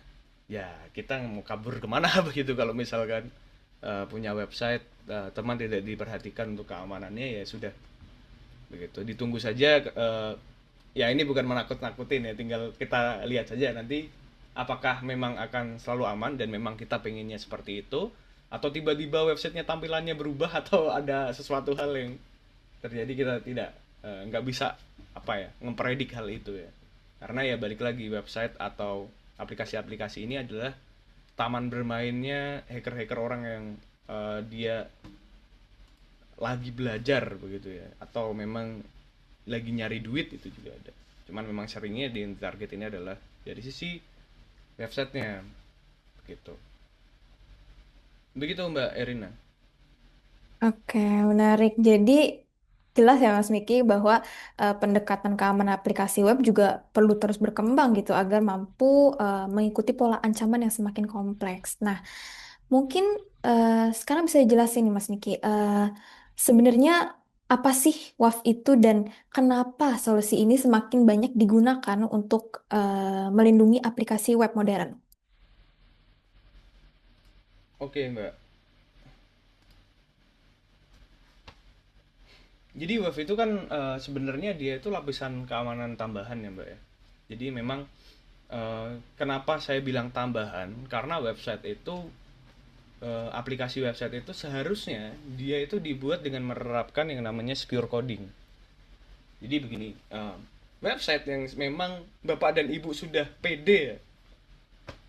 ya kita mau kabur kemana begitu kalau misalkan punya website teman tidak diperhatikan untuk keamanannya ya sudah begitu. Ditunggu saja ya ini bukan menakut-nakutin ya, tinggal kita lihat saja nanti apakah memang akan selalu aman dan memang kita pengennya seperti itu atau tiba-tiba websitenya tampilannya berubah atau ada sesuatu hal yang terjadi kita tidak nggak bisa apa ya mempredik hal itu ya, karena ya balik lagi website atau aplikasi-aplikasi ini adalah taman bermainnya hacker-hacker orang yang dia lagi belajar begitu ya atau memang lagi nyari duit itu juga ada, cuman memang seringnya di target ini adalah dari sisi websitenya begitu begitu Mbak Erina. Oke, menarik. Jadi jelas ya Mas Miki bahwa pendekatan keamanan aplikasi web juga perlu terus berkembang gitu agar mampu mengikuti pola ancaman yang semakin kompleks. Nah, mungkin sekarang bisa dijelasin nih Mas Miki, sebenarnya apa sih WAF itu dan kenapa solusi ini semakin banyak digunakan untuk melindungi aplikasi web modern? Oke Mbak, jadi WAF itu kan sebenarnya dia itu lapisan keamanan tambahan ya Mbak ya. Jadi memang kenapa saya bilang tambahan? Karena website itu aplikasi website itu seharusnya dia itu dibuat dengan menerapkan yang namanya secure coding. Jadi begini, website yang memang Bapak dan Ibu sudah pede ya.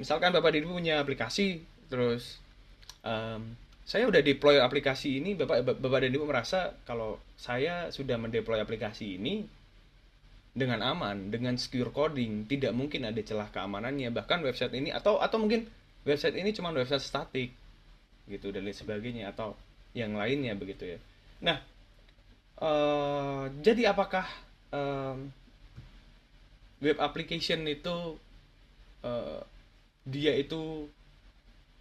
Misalkan Bapak dan Ibu punya aplikasi, terus saya udah deploy aplikasi ini, Bapak dan Ibu merasa kalau saya sudah mendeploy aplikasi ini dengan aman, dengan secure coding, tidak mungkin ada celah keamanannya. Bahkan website ini atau mungkin website ini cuma website statik gitu dan lain sebagainya atau yang lainnya begitu ya. Nah, jadi apakah web application itu eh, dia itu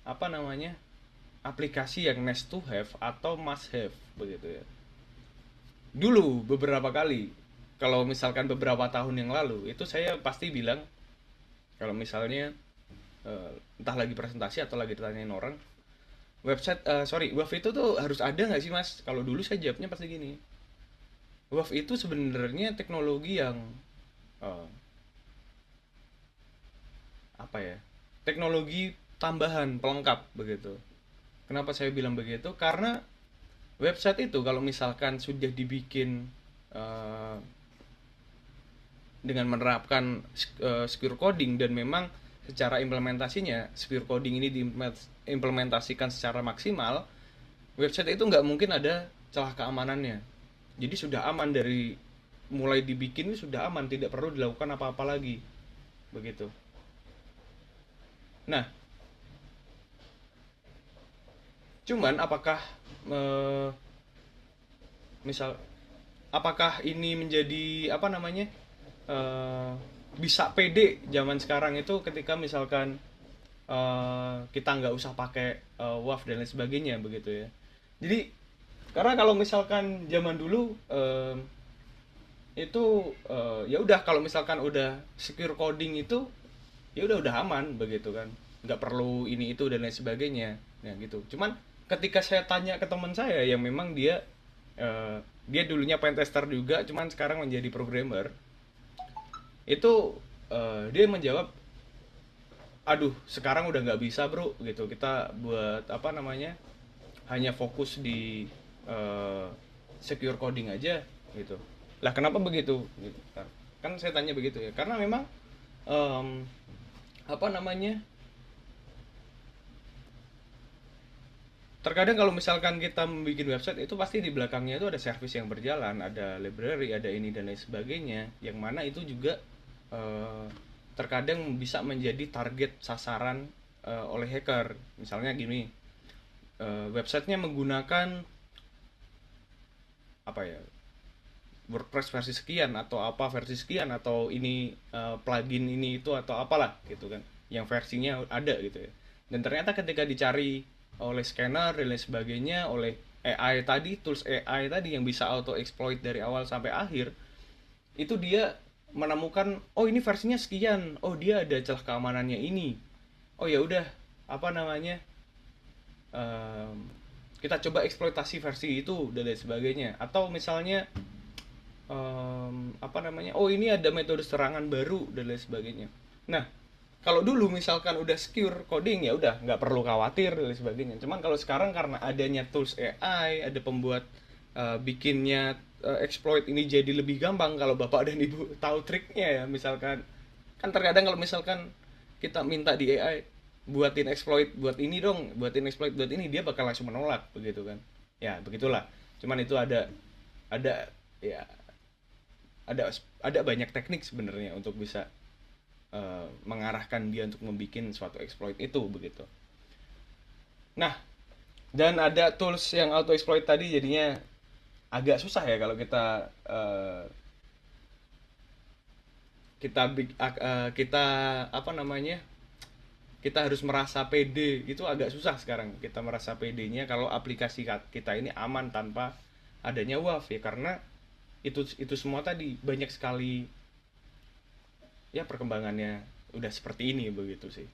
apa namanya aplikasi yang nice to have atau must have begitu ya. Dulu beberapa kali kalau misalkan beberapa tahun yang lalu itu saya pasti bilang kalau misalnya entah lagi presentasi atau lagi ditanyain orang website WAF itu tuh harus ada nggak sih mas, kalau dulu saya jawabnya pasti gini, WAF itu sebenarnya teknologi yang eh, apa ya teknologi tambahan pelengkap begitu. Kenapa saya bilang begitu? Karena website itu kalau misalkan sudah dibikin eh, dengan menerapkan secure coding dan memang secara implementasinya secure coding ini diimplementasikan secara maksimal, website itu nggak mungkin ada celah keamanannya. Jadi sudah aman dari mulai dibikin sudah aman, tidak perlu dilakukan apa-apa lagi. Begitu. Nah, cuman apakah eh, misal apakah ini menjadi apa namanya eh, bisa pede zaman sekarang itu ketika misalkan kita nggak usah pakai WAF dan lain sebagainya begitu ya. Jadi karena kalau misalkan zaman dulu itu ya udah kalau misalkan udah secure coding itu ya udah aman begitu kan, nggak perlu ini itu dan lain sebagainya ya gitu. Cuman ketika saya tanya ke teman saya yang memang dia dulunya pentester juga cuman sekarang menjadi programmer, itu dia menjawab aduh sekarang udah nggak bisa bro gitu, kita buat apa namanya, hanya fokus di eh, secure coding aja gitu. Lah kenapa begitu gitu kan saya tanya begitu ya, karena memang em, apa namanya, terkadang kalau misalkan kita membuat website itu pasti di belakangnya itu ada service yang berjalan, ada library, ada ini dan lain sebagainya, yang mana itu juga eh, terkadang bisa menjadi target sasaran oleh hacker. Misalnya gini, websitenya menggunakan apa ya, WordPress versi sekian atau apa versi sekian atau ini plugin ini itu atau apalah gitu kan, yang versinya ada gitu ya. Dan ternyata ketika dicari oleh scanner dan lain sebagainya, oleh AI tadi, tools AI tadi yang bisa auto exploit dari awal sampai akhir, itu dia menemukan oh ini versinya sekian, oh dia ada celah keamanannya ini, oh ya udah apa namanya, em, kita coba eksploitasi versi itu dan lain sebagainya. Atau misalnya apa namanya, oh ini ada metode serangan baru dan lain sebagainya. Nah, kalau dulu misalkan udah secure coding ya udah nggak perlu khawatir dan lain sebagainya. Cuman kalau sekarang karena adanya tools AI, ada pembuat bikinnya exploit ini jadi lebih gampang kalau bapak dan ibu tahu triknya ya. Misalkan kan terkadang kalau misalkan kita minta di AI buatin exploit buat ini dong, buatin exploit buat ini, dia bakal langsung menolak begitu kan. Ya begitulah. Cuman itu ada ya ada ada banyak teknik sebenarnya untuk bisa mengarahkan dia untuk membuat suatu exploit itu begitu. Nah, dan ada tools yang auto exploit tadi, jadinya agak susah ya kalau kita apa namanya, kita harus merasa pede, itu agak susah sekarang kita merasa pedenya kalau aplikasi kita ini aman tanpa adanya WAF ya, karena itu semua tadi banyak sekali ya perkembangannya udah seperti ini begitu sih.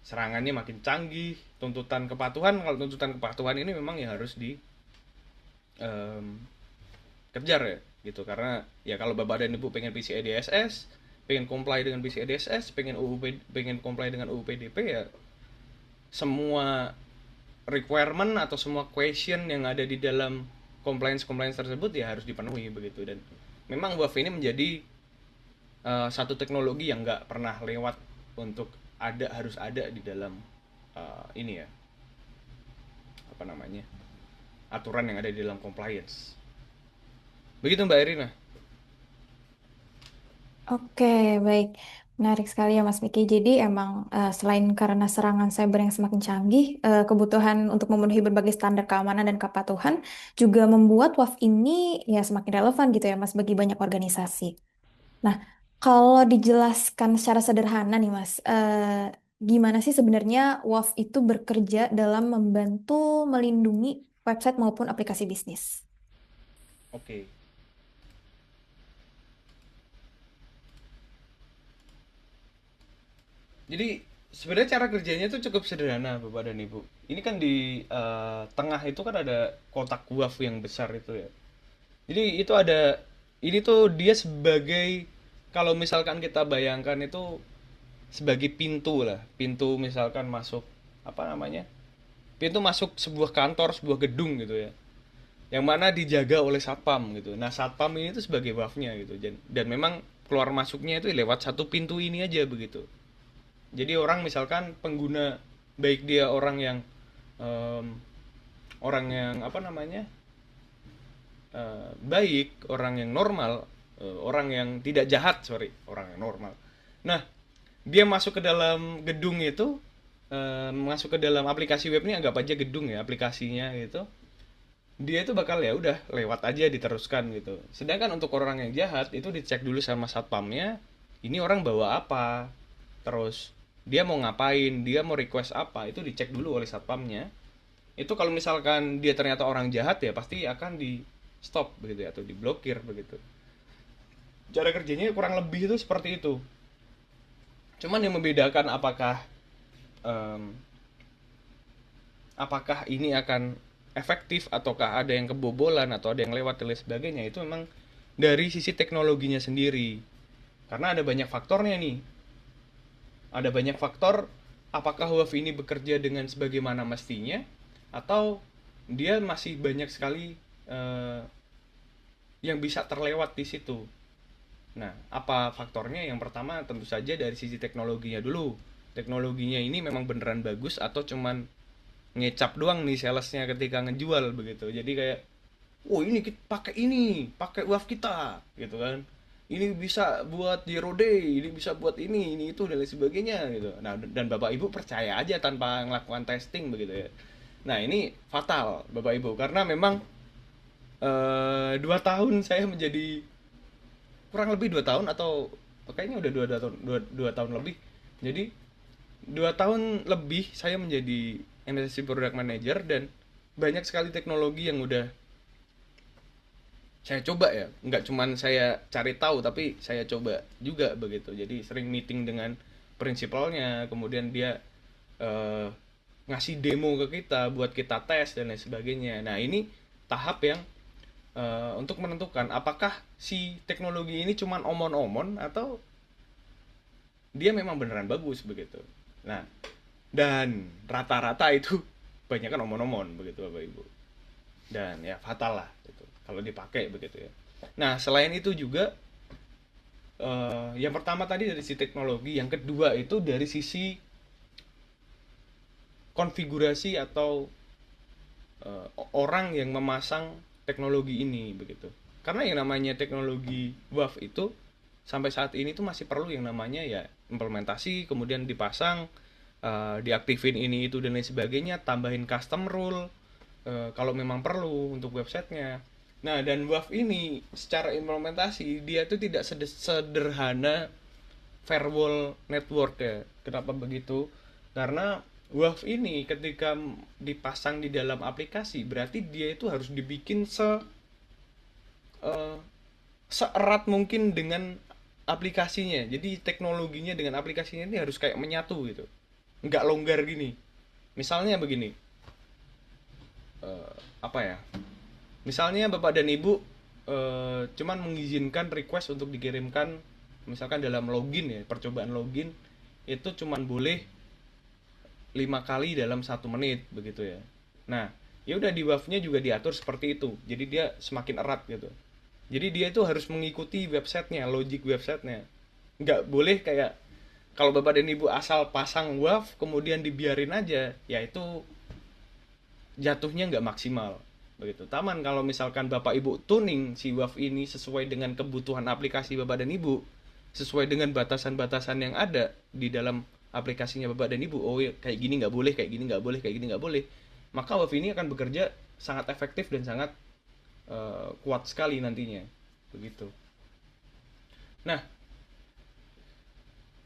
Serangannya makin canggih, tuntutan kepatuhan, kalau tuntutan kepatuhan ini memang ya harus di em, kejar ya gitu, karena ya kalau bapak dan ibu pengen PCI DSS, pengen comply dengan PCI DSS, pengen comply dengan UU PDP ya, semua requirement atau semua question yang ada di dalam compliance compliance tersebut ya harus dipenuhi begitu. Dan memang WAF ini menjadi satu teknologi yang nggak pernah lewat untuk harus ada di dalam ini ya, apa namanya, aturan yang ada di dalam compliance begitu Mbak Erina. Oke, baik. Menarik sekali ya Mas Miki. Jadi emang selain karena serangan cyber yang semakin canggih, kebutuhan untuk memenuhi berbagai standar keamanan dan kepatuhan juga membuat WAF ini ya semakin relevan gitu ya Mas bagi banyak organisasi. Nah, kalau dijelaskan secara sederhana nih Mas, gimana sih sebenarnya WAF itu bekerja dalam membantu melindungi website maupun aplikasi bisnis? Oke, jadi sebenarnya cara kerjanya tuh cukup sederhana Bapak dan Ibu. Ini kan di tengah itu kan ada kotak WAF yang besar itu ya. Jadi itu ada, ini tuh dia sebagai, kalau misalkan kita bayangkan itu sebagai pintu lah, pintu misalkan masuk apa namanya, pintu masuk sebuah kantor, sebuah gedung gitu ya, yang mana dijaga oleh satpam gitu. Nah satpam ini tuh sebagai wafnya gitu, dan memang keluar masuknya itu lewat satu pintu ini aja begitu. Jadi orang misalkan pengguna, baik dia em, orang yang apa namanya, baik, orang yang normal, orang yang tidak jahat, sorry, orang yang normal. Nah, dia masuk ke dalam gedung itu, masuk ke dalam aplikasi web ini, anggap aja gedung ya aplikasinya gitu. Dia itu bakal ya udah lewat aja diteruskan gitu. Sedangkan untuk orang yang jahat itu dicek dulu sama satpamnya, ini orang bawa apa, terus dia mau ngapain, dia mau request apa, itu dicek dulu oleh satpamnya. Itu kalau misalkan dia ternyata orang jahat ya pasti akan di stop begitu ya, atau diblokir begitu. Cara kerjanya kurang lebih itu seperti itu. Cuman yang membedakan em, apakah ini akan efektif ataukah ada yang kebobolan atau ada yang lewat dan lain sebagainya, itu memang dari sisi teknologinya sendiri. Karena ada banyak faktornya nih. Ada banyak faktor, apakah WAF ini bekerja dengan sebagaimana mestinya, atau dia masih banyak sekali eh, yang bisa terlewat di situ. Nah, apa faktornya? Yang pertama tentu saja dari sisi teknologinya dulu. Teknologinya ini memang beneran bagus atau cuman ngecap doang nih salesnya ketika ngejual begitu. Jadi kayak, oh ini kita pakai ini, pakai WAF kita, gitu kan. Ini bisa buat zero day, ini bisa buat ini itu dan lain sebagainya gitu. Nah, dan Bapak Ibu percaya aja tanpa melakukan testing begitu ya. Nah, ini fatal Bapak Ibu karena memang 2 tahun saya menjadi kurang lebih 2 tahun atau kayaknya udah dua tahun lebih. Jadi 2 tahun lebih saya menjadi MSC Product Manager dan banyak sekali teknologi yang udah saya coba ya, nggak cuman saya cari tahu tapi saya coba juga begitu. Jadi sering meeting dengan prinsipalnya, kemudian dia eh, ngasih demo ke kita buat kita tes dan lain sebagainya. Nah, ini tahap yang untuk menentukan apakah si teknologi ini cuman omon-omon atau dia memang beneran bagus begitu. Nah, dan rata-rata itu banyak kan omon-omon begitu Bapak Ibu. Dan ya fatal lah gitu kalau dipakai begitu ya. Nah, selain itu juga yang pertama tadi dari sisi teknologi, yang kedua itu dari sisi konfigurasi atau orang yang memasang teknologi ini begitu. Karena yang namanya teknologi WAF itu sampai saat ini tuh masih perlu yang namanya ya implementasi, kemudian dipasang, diaktifin ini itu dan lain sebagainya, tambahin custom rule kalau memang perlu untuk websitenya. Nah, dan WAF ini secara implementasi dia tuh tidak sederhana firewall network ya. Kenapa begitu? Karena WAF ini ketika dipasang di dalam aplikasi berarti dia itu harus dibikin eh, seerat mungkin dengan aplikasinya. Jadi teknologinya dengan aplikasinya ini harus kayak menyatu gitu. Nggak longgar gini. Misalnya begini, apa ya? Misalnya Bapak dan Ibu cuman mengizinkan request untuk dikirimkan misalkan dalam login ya, percobaan login itu cuman boleh 5 kali dalam 1 menit begitu ya. Nah, ya udah di WAV-nya juga diatur seperti itu. Jadi dia semakin erat gitu. Jadi dia itu harus mengikuti websitenya, logik websitenya. Nggak boleh kayak kalau Bapak dan Ibu asal pasang WAV kemudian dibiarin aja, ya itu jatuhnya nggak maksimal begitu. Taman kalau misalkan Bapak Ibu tuning si WAV ini sesuai dengan kebutuhan aplikasi Bapak dan Ibu, sesuai dengan batasan-batasan yang ada di dalam aplikasinya Bapak dan Ibu. Oh ya, kayak gini nggak boleh, kayak gini nggak boleh, kayak gini nggak boleh. Maka WAV ini akan bekerja sangat efektif dan sangat kuat sekali nantinya begitu. Nah,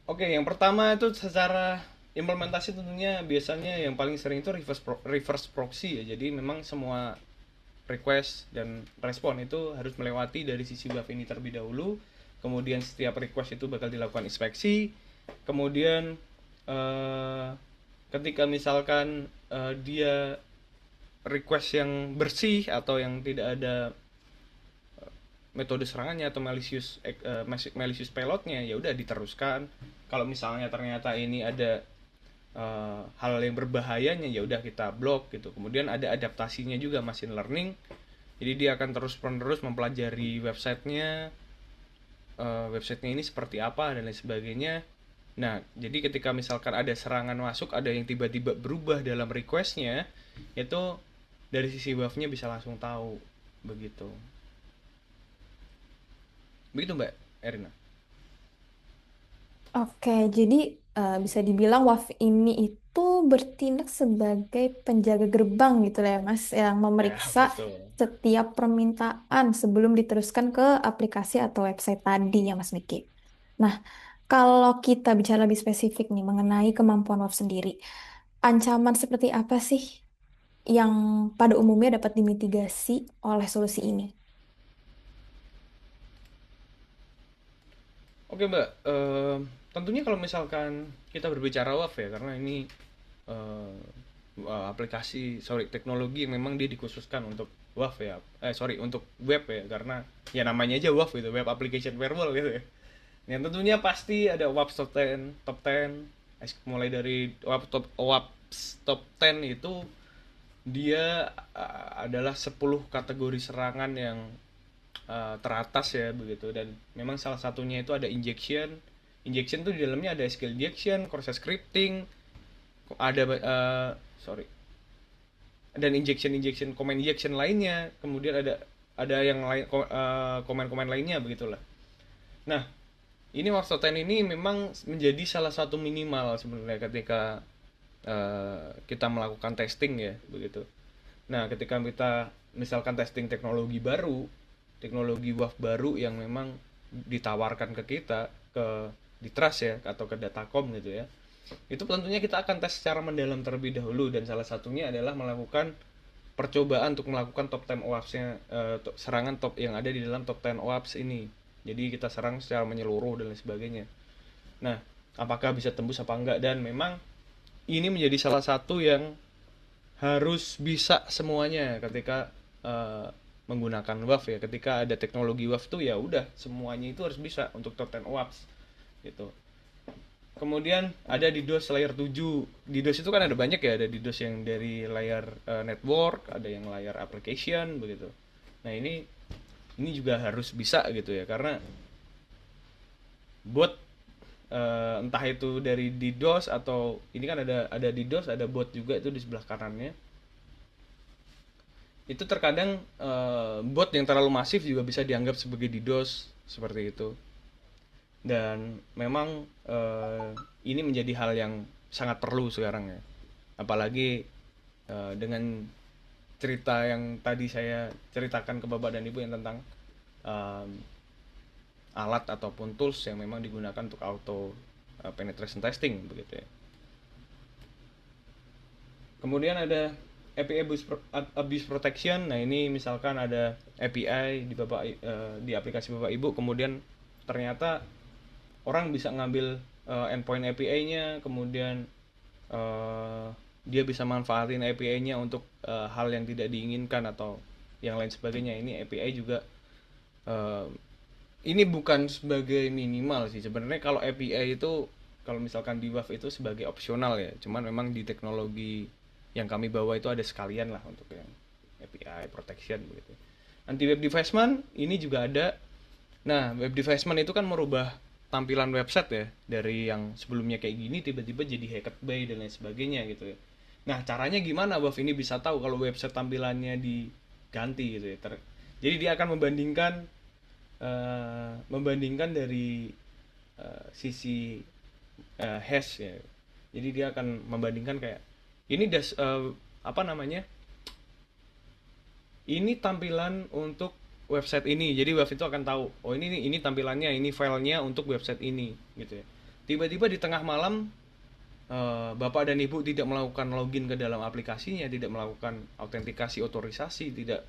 oke, yang pertama itu secara implementasi tentunya biasanya yang paling sering itu reverse proxy ya. Jadi memang semua request dan respon itu harus melewati dari sisi WAF ini terlebih dahulu. Kemudian setiap request itu bakal dilakukan inspeksi. Kemudian eh, ketika misalkan dia request yang bersih atau yang tidak ada metode serangannya atau malicious payloadnya, ya udah diteruskan. Kalau misalnya ternyata ini ada hal yang berbahayanya, ya udah kita blok gitu. Kemudian ada adaptasinya juga, machine learning. Jadi dia akan terus menerus mempelajari websitenya ini seperti apa dan lain sebagainya. Nah, jadi ketika misalkan ada serangan masuk, ada yang tiba-tiba berubah dalam requestnya, itu dari sisi WAF-nya bisa langsung tahu begitu. Begitu Mbak Erina. Oke, jadi bisa dibilang WAF ini itu bertindak sebagai penjaga gerbang gitu lah ya Mas, yang Ya, memeriksa betul. setiap permintaan sebelum diteruskan ke aplikasi atau website tadi ya Mas Miki. Nah, kalau kita bicara lebih spesifik nih mengenai kemampuan WAF sendiri, ancaman seperti apa sih yang pada umumnya dapat dimitigasi oleh solusi ini? Oke Mbak, tentunya kalau misalkan kita berbicara WAF ya, karena ini eh, teknologi yang memang dia dikhususkan untuk WAF ya, sorry untuk web ya, karena ya namanya aja WAF gitu, web application firewall gitu ya. Yang tentunya pasti ada WAPS top 10, mulai dari WAPS top 10 itu dia adalah 10 kategori serangan yang teratas ya begitu, dan memang salah satunya itu ada injection. Injection tuh di dalamnya ada skill injection, cross scripting, ada sorry, dan injection command injection lainnya, kemudian ada yang lain, komen-komen lainnya begitulah. Nah, ini Warstoten ini memang menjadi salah satu minimal sebenarnya ketika kita melakukan testing ya begitu. Nah, ketika kita misalkan testing teknologi WAF baru yang memang ditawarkan ke kita, ke di trust ya atau ke datacom gitu ya, itu tentunya kita akan tes secara mendalam terlebih dahulu, dan salah satunya adalah melakukan percobaan untuk melakukan top 10 OWASP-nya, serangan top yang ada di dalam top 10 OWASP ini. Jadi kita serang secara menyeluruh dan lain sebagainya. Nah, apakah bisa tembus apa enggak, dan memang ini menjadi salah satu yang harus bisa semuanya ketika menggunakan WAF ya. Ketika ada teknologi WAF tuh ya udah semuanya itu harus bisa untuk top 10 WAFs gitu. Kemudian ada DDoS layer 7. DDoS itu kan ada banyak ya, ada DDoS yang dari layar network, ada yang layar application begitu. Nah, ini juga harus bisa gitu ya, karena bot entah itu dari DDoS atau ini kan ada DDoS, ada bot juga itu di sebelah kanannya. Itu terkadang bot yang terlalu masif juga bisa dianggap sebagai DDoS seperti itu. Dan memang ini menjadi hal yang sangat perlu sekarang ya, apalagi dengan cerita yang tadi saya ceritakan ke bapak dan ibu yang tentang um, alat ataupun tools yang memang digunakan untuk auto penetration testing begitu ya. Kemudian ada API abuse protection. Nah, ini misalkan ada API di aplikasi bapak ibu, kemudian ternyata orang bisa ngambil endpoint API-nya, kemudian uh, dia bisa manfaatin API-nya untuk hal yang tidak diinginkan atau yang lain sebagainya. Ini API juga uh, ini bukan sebagai minimal sih sebenarnya. Kalau API itu kalau misalkan di WAF itu sebagai opsional ya, cuman memang di teknologi yang kami bawa itu ada sekalian lah untuk yang API protection begitu. Anti web defacement ini juga ada. Nah, web defacement itu kan merubah tampilan website ya, dari yang sebelumnya kayak gini tiba-tiba jadi hacked by dan lain sebagainya gitu ya. Nah, caranya gimana WAF ini bisa tahu kalau website tampilannya diganti gitu ya. Jadi dia akan membandingkan dari sisi hash ya. Jadi dia akan membandingkan kayak ini apa namanya? Ini tampilan untuk website ini. Jadi web itu akan tahu, oh ini tampilannya, ini filenya untuk website ini gitu ya. Tiba-tiba di tengah malam Bapak dan Ibu tidak melakukan login ke dalam aplikasinya, tidak melakukan autentikasi otorisasi, tidak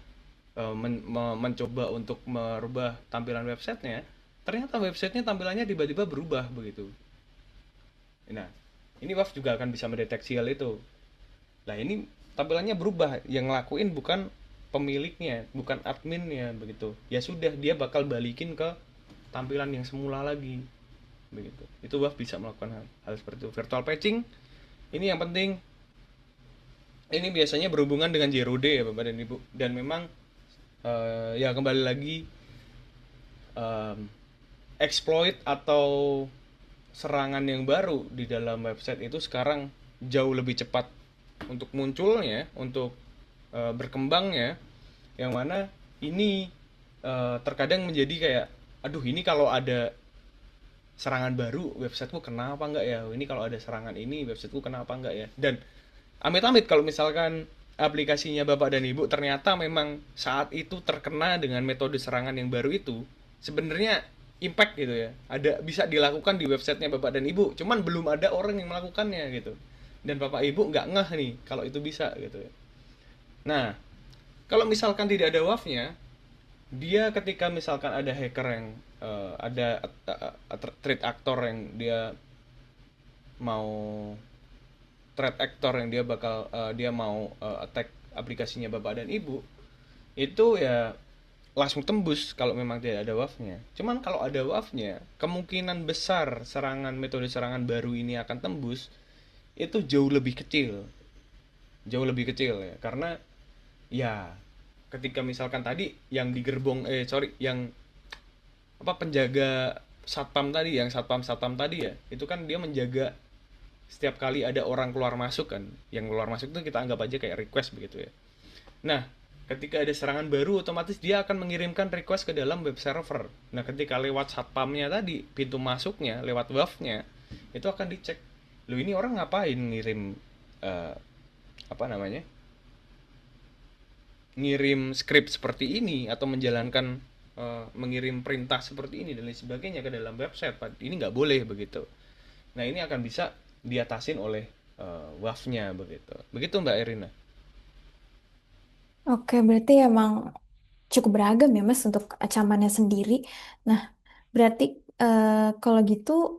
mencoba untuk merubah tampilan websitenya, ternyata websitenya tampilannya tiba-tiba berubah begitu. Nah, ini WAF juga akan bisa mendeteksi hal itu. Nah, ini tampilannya berubah, yang ngelakuin bukan pemiliknya, bukan adminnya begitu. Ya sudah, dia bakal balikin ke tampilan yang semula lagi begitu. Itu WAF bisa melakukan hal seperti itu. Virtual patching ini yang penting. Ini biasanya berhubungan dengan zero day ya Bapak dan Ibu, dan memang ya kembali lagi, um, exploit atau serangan yang baru di dalam website itu sekarang jauh lebih cepat untuk munculnya, untuk berkembangnya, yang mana ini terkadang menjadi kayak, aduh ini kalau ada serangan baru websiteku kenapa enggak ya, ini kalau ada serangan ini websiteku kenapa enggak ya. Dan amit-amit kalau misalkan aplikasinya bapak dan ibu ternyata memang saat itu terkena dengan metode serangan yang baru itu, sebenarnya impact gitu ya, ada bisa dilakukan di websitenya bapak dan ibu, cuman belum ada orang yang melakukannya gitu, dan bapak ibu nggak ngeh nih kalau itu bisa gitu ya. Nah, kalau misalkan tidak ada WAF-nya, dia ketika misalkan ada hacker yang ada threat actor yang dia mau threat actor yang dia bakal dia mau attack aplikasinya bapak dan ibu, itu ya langsung tembus kalau memang tidak ada WAF-nya. Cuman kalau ada WAF-nya, kemungkinan besar metode serangan baru ini akan tembus itu jauh lebih kecil. Jauh lebih kecil ya. Karena ya ketika misalkan tadi yang di gerbong yang apa penjaga satpam tadi, yang satpam tadi ya, itu kan dia menjaga setiap kali ada orang keluar masuk kan. Yang keluar masuk itu kita anggap aja kayak request begitu ya. Nah, ketika ada serangan baru, otomatis dia akan mengirimkan request ke dalam web server. Nah, ketika lewat satpamnya tadi, pintu masuknya, lewat WAF-nya, itu akan dicek. Loh, ini orang ngapain ngirim eh, apa namanya? Ngirim skrip seperti ini atau menjalankan mengirim perintah seperti ini dan lain sebagainya ke dalam website. Ini nggak boleh begitu. Nah, ini akan bisa diatasin oleh WAF-nya begitu. Begitu Mbak Erina. Oke, berarti emang cukup beragam ya Mas untuk ancamannya sendiri. Nah, berarti kalau gitu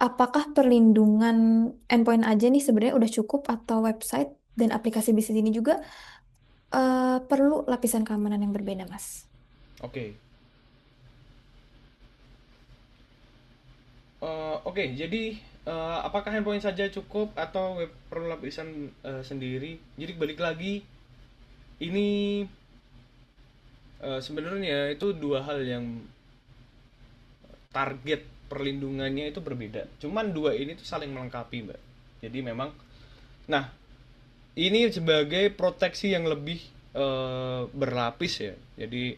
apakah perlindungan endpoint aja nih sebenarnya udah cukup atau website dan aplikasi bisnis ini juga perlu lapisan keamanan yang berbeda, Mas? Oke. Oke, jadi apakah handphone saja cukup atau perlu lapisan sendiri? Jadi balik lagi, ini sebenarnya itu dua hal yang target perlindungannya itu berbeda. Cuman dua ini tuh saling melengkapi, Mbak. Jadi memang, nah ini sebagai proteksi yang lebih berlapis ya. Jadi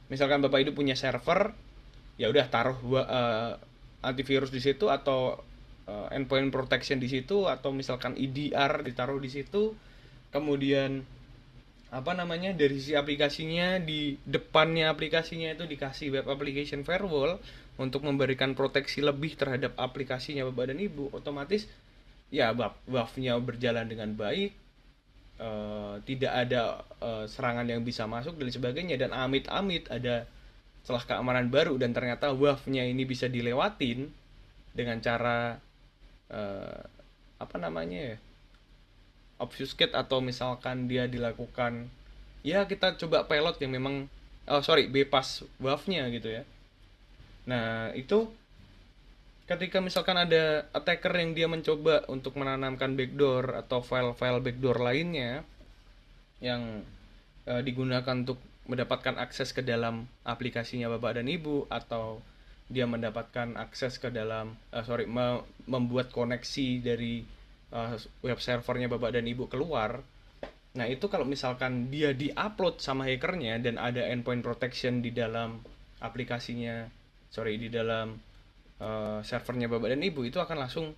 misalkan Bapak itu punya server, ya udah taruh antivirus di situ atau endpoint protection di situ atau misalkan EDR ditaruh di situ. Kemudian apa namanya dari sisi aplikasinya di depannya aplikasinya itu dikasih web application firewall untuk memberikan proteksi lebih terhadap aplikasinya Bapak dan Ibu. Otomatis ya buff-nya berjalan dengan baik, tidak ada serangan yang bisa masuk dan sebagainya, dan amit-amit ada celah keamanan baru dan ternyata WAF-nya ini bisa dilewatin dengan cara eh, apa namanya ya, obfuscate, atau misalkan dia dilakukan ya kita coba pilot yang memang bypass WAF-nya gitu ya. Nah itu ketika misalkan ada attacker yang dia mencoba untuk menanamkan backdoor atau file-file backdoor lainnya yang digunakan untuk mendapatkan akses ke dalam aplikasinya Bapak dan Ibu, atau dia mendapatkan akses ke dalam membuat koneksi dari web servernya Bapak dan Ibu keluar. Nah, itu kalau misalkan dia di-upload sama hackernya dan ada endpoint protection di dalam aplikasinya, di dalam servernya Bapak dan Ibu, itu akan langsung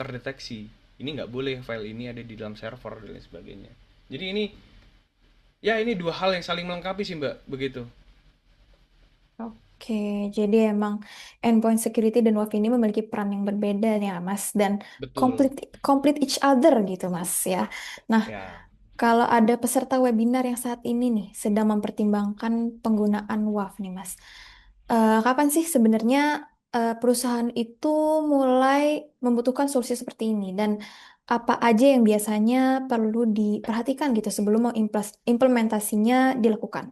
terdeteksi. Ini nggak boleh file ini ada di dalam server dan lain sebagainya. Jadi ini ya ini dua hal yang saling melengkapi sih Mbak, begitu. Oke, jadi emang endpoint security dan WAF ini memiliki peran yang berbeda ya, Mas, dan Betul. complete complete each other gitu, Mas ya. Nah, Ya. kalau ada peserta webinar yang saat ini nih sedang mempertimbangkan penggunaan WAF nih, Mas. Kapan sih sebenarnya perusahaan itu mulai membutuhkan solusi seperti ini dan apa aja yang biasanya perlu diperhatikan gitu sebelum mau implementasinya dilakukan?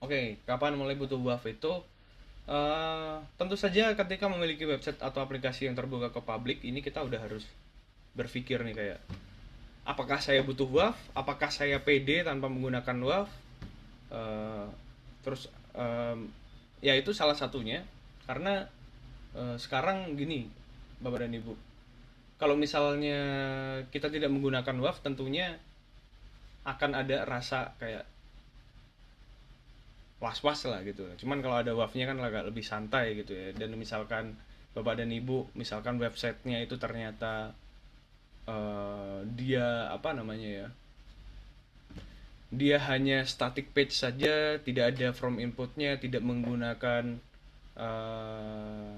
Oke, kapan mulai butuh buff itu? Tentu saja ketika memiliki website atau aplikasi yang terbuka ke publik, ini kita udah harus berpikir nih kayak, apakah saya butuh WAF? Apakah saya pede tanpa menggunakan WAF? Eh, terus ya itu salah satunya karena sekarang gini, Bapak dan Ibu, kalau misalnya kita tidak menggunakan WAF, tentunya akan ada rasa kayak was-was lah gitu. Cuman kalau ada WAF-nya kan agak lebih santai gitu ya. Dan misalkan Bapak dan Ibu, misalkan websitenya itu ternyata dia apa namanya ya, dia hanya static page saja, tidak ada from inputnya, tidak menggunakan uh,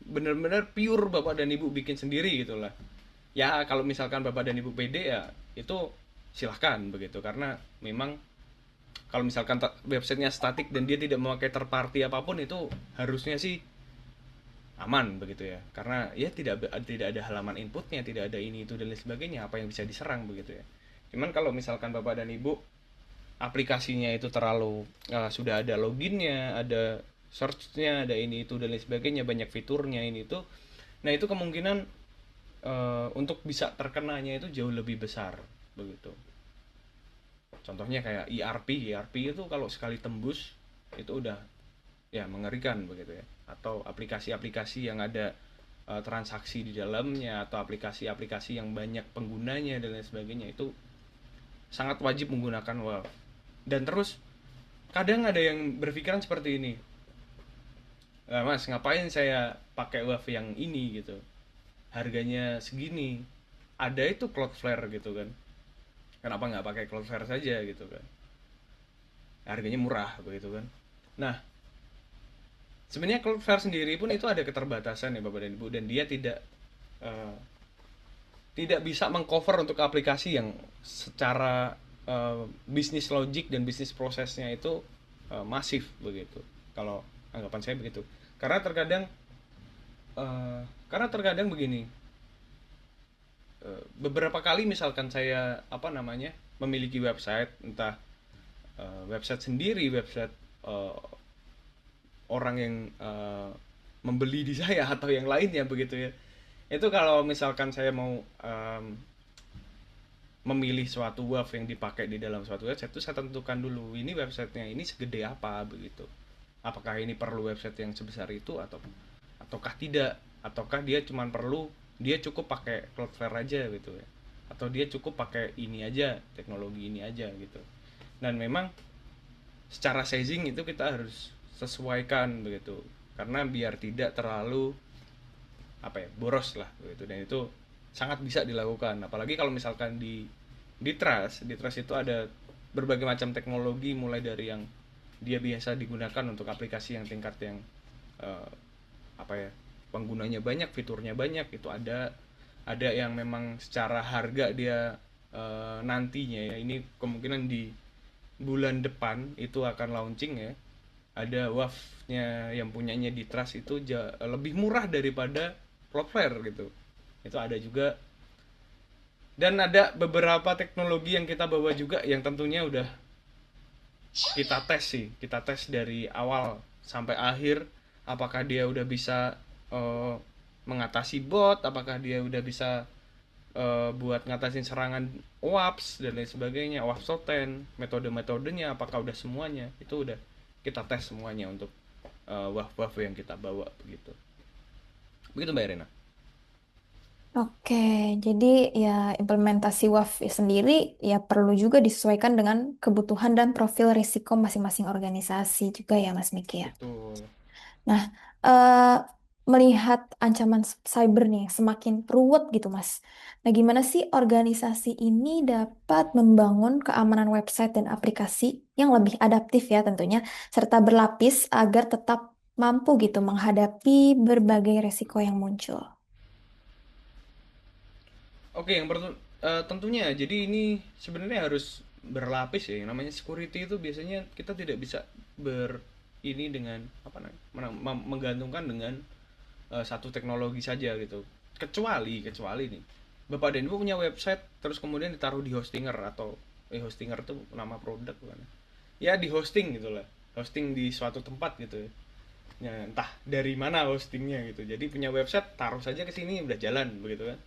benar-benar pure Bapak dan Ibu bikin sendiri gitulah. Ya kalau misalkan Bapak dan Ibu pede ya itu silahkan begitu, karena memang kalau misalkan websitenya statik dan dia tidak memakai third party apapun, itu harusnya sih aman begitu ya, karena ya tidak ada halaman inputnya, tidak ada ini itu dan lain sebagainya, apa yang bisa diserang begitu ya. Cuman kalau misalkan Bapak dan Ibu aplikasinya itu terlalu sudah ada loginnya, ada searchnya, ada ini itu dan lain sebagainya, banyak fiturnya ini itu. Nah itu kemungkinan untuk bisa terkenanya itu jauh lebih besar begitu. Contohnya kayak ERP itu kalau sekali tembus itu udah ya mengerikan begitu ya. Atau aplikasi-aplikasi yang ada transaksi di dalamnya atau aplikasi-aplikasi yang banyak penggunanya dan lain sebagainya itu sangat wajib menggunakan WAV. Dan terus kadang ada yang berpikiran seperti ini, Mas ngapain saya pakai WAV yang ini gitu, harganya segini, ada itu Cloudflare gitu kan, kenapa nggak pakai Cloudflare saja gitu kan, harganya murah begitu kan. Nah sebenarnya Cloudflare sendiri pun itu ada keterbatasan ya Bapak dan Ibu, dan dia eh, tidak bisa mengcover untuk aplikasi yang secara bisnis logic dan bisnis prosesnya itu masif begitu. Kalau anggapan saya begitu. Karena terkadang begini, beberapa kali misalkan saya apa namanya memiliki website, entah website sendiri, website eh, orang yang membeli di saya atau yang lainnya begitu ya. Itu kalau misalkan saya mau memilih suatu WAV yang dipakai di dalam suatu website itu saya tentukan dulu ini websitenya ini segede apa begitu. Apakah ini perlu website yang sebesar itu ataukah tidak, ataukah dia cuman perlu, dia cukup pakai Cloudflare aja gitu ya, atau dia cukup pakai ini aja, teknologi ini aja gitu. Dan memang secara sizing itu kita harus sesuaikan begitu, karena biar tidak terlalu apa ya boros lah begitu. Dan itu sangat bisa dilakukan, apalagi kalau misalkan di Trust itu ada berbagai macam teknologi, mulai dari yang dia biasa digunakan untuk aplikasi yang tingkat yang eh, apa ya penggunanya banyak, fiturnya banyak, itu ada yang memang secara harga dia nantinya ya ini kemungkinan di bulan depan itu akan launching ya, ada WAV-nya yang punyanya di Trust itu lebih murah daripada Cloudflare gitu. Itu ada juga. Dan ada beberapa teknologi yang kita bawa juga yang tentunya udah kita tes dari awal sampai akhir, apakah dia udah bisa uh, mengatasi bot, apakah dia udah bisa buat ngatasin serangan OWASP dan lain sebagainya, OWASP Soten, metode-metodenya apakah udah semuanya, itu udah kita tes semuanya untuk WAF-WAF yang kita bawa begitu. Begitu Mbak Irena. Oke, jadi ya implementasi WAF sendiri ya perlu juga disesuaikan dengan kebutuhan dan profil risiko masing-masing organisasi juga ya Mas Miki ya. Betul. Nah, eh, melihat ancaman cyber nih semakin ruwet gitu Mas. Nah, gimana sih organisasi ini dapat membangun keamanan website dan aplikasi yang lebih adaptif ya tentunya, serta berlapis agar tetap mampu gitu menghadapi berbagai resiko yang muncul. Oke, tentunya jadi ini sebenarnya harus berlapis ya. Yang namanya security itu biasanya kita tidak bisa ini dengan apa namanya menggantungkan dengan satu teknologi saja gitu. Kecuali nih Bapak dan Ibu punya website terus kemudian ditaruh di hostinger, atau hostinger itu nama produk bukan ya, di hosting gitu lah, hosting di suatu tempat gitu ya. Ya, entah dari mana hostingnya gitu, jadi punya website taruh saja ke sini udah jalan begitu kan.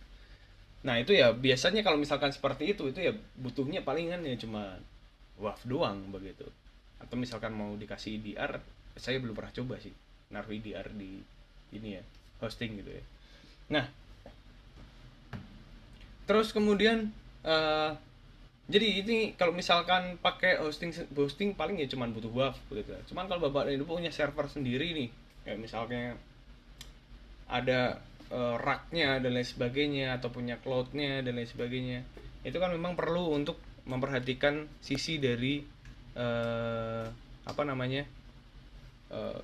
Nah itu ya biasanya kalau misalkan seperti itu ya butuhnya palingan ya cuma WAF doang begitu. Atau misalkan mau dikasih EDR, saya belum pernah coba sih naruh EDR di ini ya, hosting gitu ya. Nah terus kemudian eh jadi ini kalau misalkan pakai hosting hosting paling ya cuman butuh WAF begitu. Cuman kalau bapak dan ibu punya server sendiri nih, kayak misalnya ada racknya dan lain sebagainya, atau punya cloudnya dan lain sebagainya, itu kan memang perlu untuk memperhatikan sisi dari eh, apa namanya eh,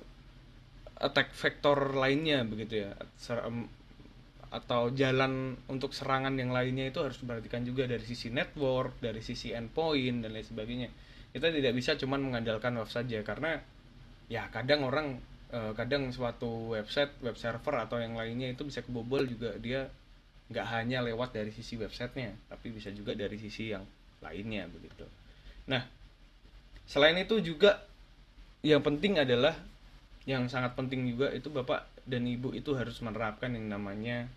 attack vector lainnya begitu ya. Atau jalan untuk serangan yang lainnya itu harus diperhatikan juga dari sisi network, dari sisi endpoint dan lain sebagainya. Kita tidak bisa cuma mengandalkan web saja, karena ya kadang orang kadang suatu website, web server atau yang lainnya itu bisa kebobol juga, dia nggak hanya lewat dari sisi websitenya tapi bisa juga dari sisi yang lainnya begitu. Nah Selain itu juga yang penting adalah, yang sangat penting juga itu Bapak dan Ibu itu harus menerapkan yang namanya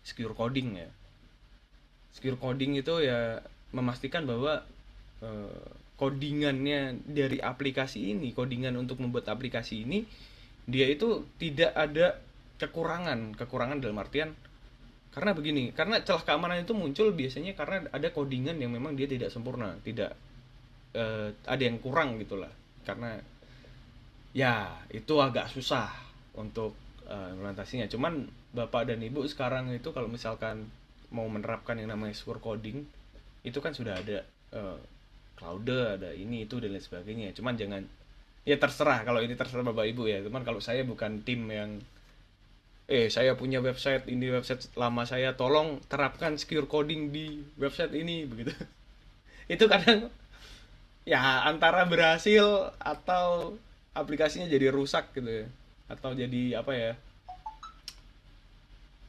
secure coding ya. Secure coding itu ya memastikan bahwa codingannya dari aplikasi ini, codingan untuk membuat aplikasi ini, dia itu tidak ada kekurangan dalam artian, karena begini, karena celah keamanan itu muncul biasanya karena ada codingan yang memang dia tidak sempurna, tidak ada yang kurang gitulah. Karena ya itu agak susah untuk implementasinya. Cuman Bapak dan Ibu sekarang itu kalau misalkan mau menerapkan yang namanya secure coding, itu kan sudah ada cloud, ada ini itu dan lain sebagainya. Cuman jangan, ya terserah, kalau ini terserah Bapak Ibu ya. Cuman kalau saya bukan tim yang saya punya website ini, website lama saya, tolong terapkan secure coding di website ini begitu. Itu kadang ya antara berhasil atau aplikasinya jadi rusak gitu ya, atau jadi apa ya,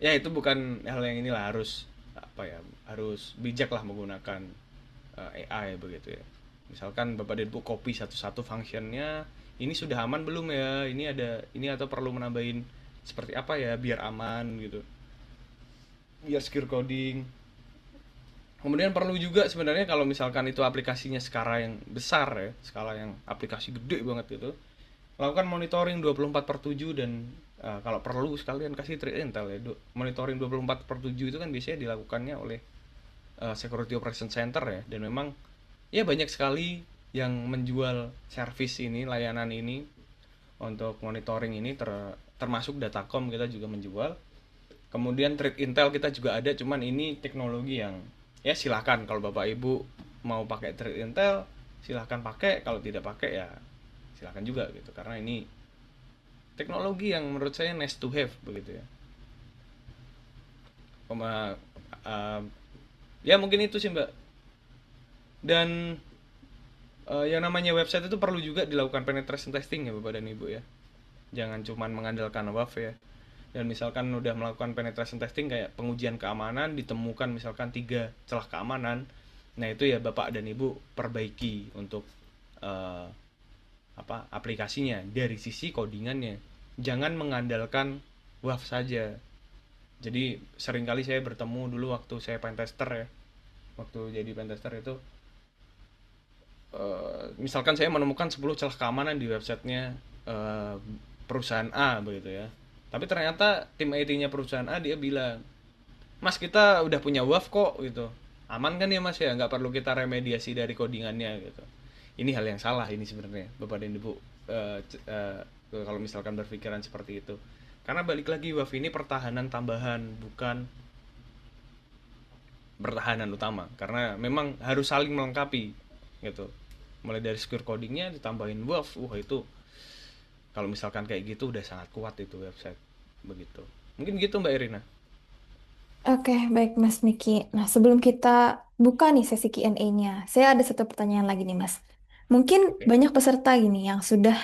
ya itu bukan hal yang inilah, harus apa ya, harus bijak lah menggunakan AI begitu ya. Misalkan Bapak dan Ibu copy satu-satu functionnya, ini sudah aman belum ya, ini ada ini atau perlu menambahin seperti apa ya biar aman gitu, biar secure coding. Kemudian perlu juga sebenarnya kalau misalkan itu aplikasinya skala yang besar ya, skala yang aplikasi gede banget gitu, lakukan monitoring 24/7 dan kalau perlu sekalian kasih threat intel ya. Monitoring 24/7 itu kan biasanya dilakukannya oleh Security Operation Center ya, dan memang ya banyak sekali yang menjual service ini, layanan ini untuk monitoring ini, termasuk Datacom kita juga menjual. Kemudian threat intel kita juga ada, cuman ini teknologi yang ya silakan kalau Bapak Ibu mau pakai threat intel silahkan pakai, kalau tidak pakai ya silakan juga gitu, karena ini teknologi yang menurut saya nice to have begitu ya. Pema, uh, ya mungkin itu sih Mbak. Dan yang namanya website itu perlu juga dilakukan penetration testing ya Bapak dan Ibu ya. Jangan cuman mengandalkan WAF ya. Dan misalkan udah melakukan penetration testing kayak pengujian keamanan, ditemukan misalkan 3 celah keamanan, nah itu ya Bapak dan Ibu perbaiki untuk eh, aplikasinya dari sisi codingannya. Jangan mengandalkan WAF saja. Jadi seringkali saya bertemu dulu waktu saya pentester ya, waktu jadi pentester itu misalkan saya menemukan 10 celah keamanan di websitenya perusahaan A begitu ya. Tapi ternyata tim IT-nya perusahaan A dia bilang, Mas kita udah punya WAF kok gitu. Aman kan ya Mas ya, nggak perlu kita remediasi dari codingannya gitu. Ini hal yang salah ini sebenarnya Bapak dan Ibu, kalau misalkan berpikiran seperti itu. Karena balik lagi WAF ini pertahanan tambahan, bukan pertahanan utama. Karena memang harus saling melengkapi gitu. Mulai dari secure codingnya ditambahin WAF, wah itu kalau misalkan kayak gitu udah sangat kuat itu website begitu. Mungkin gitu Mbak Irina. Oke, baik Mas Niki. Nah, sebelum kita buka nih sesi Q&A-nya, saya ada satu pertanyaan lagi nih Mas. Mungkin Oke. banyak peserta gini yang sudah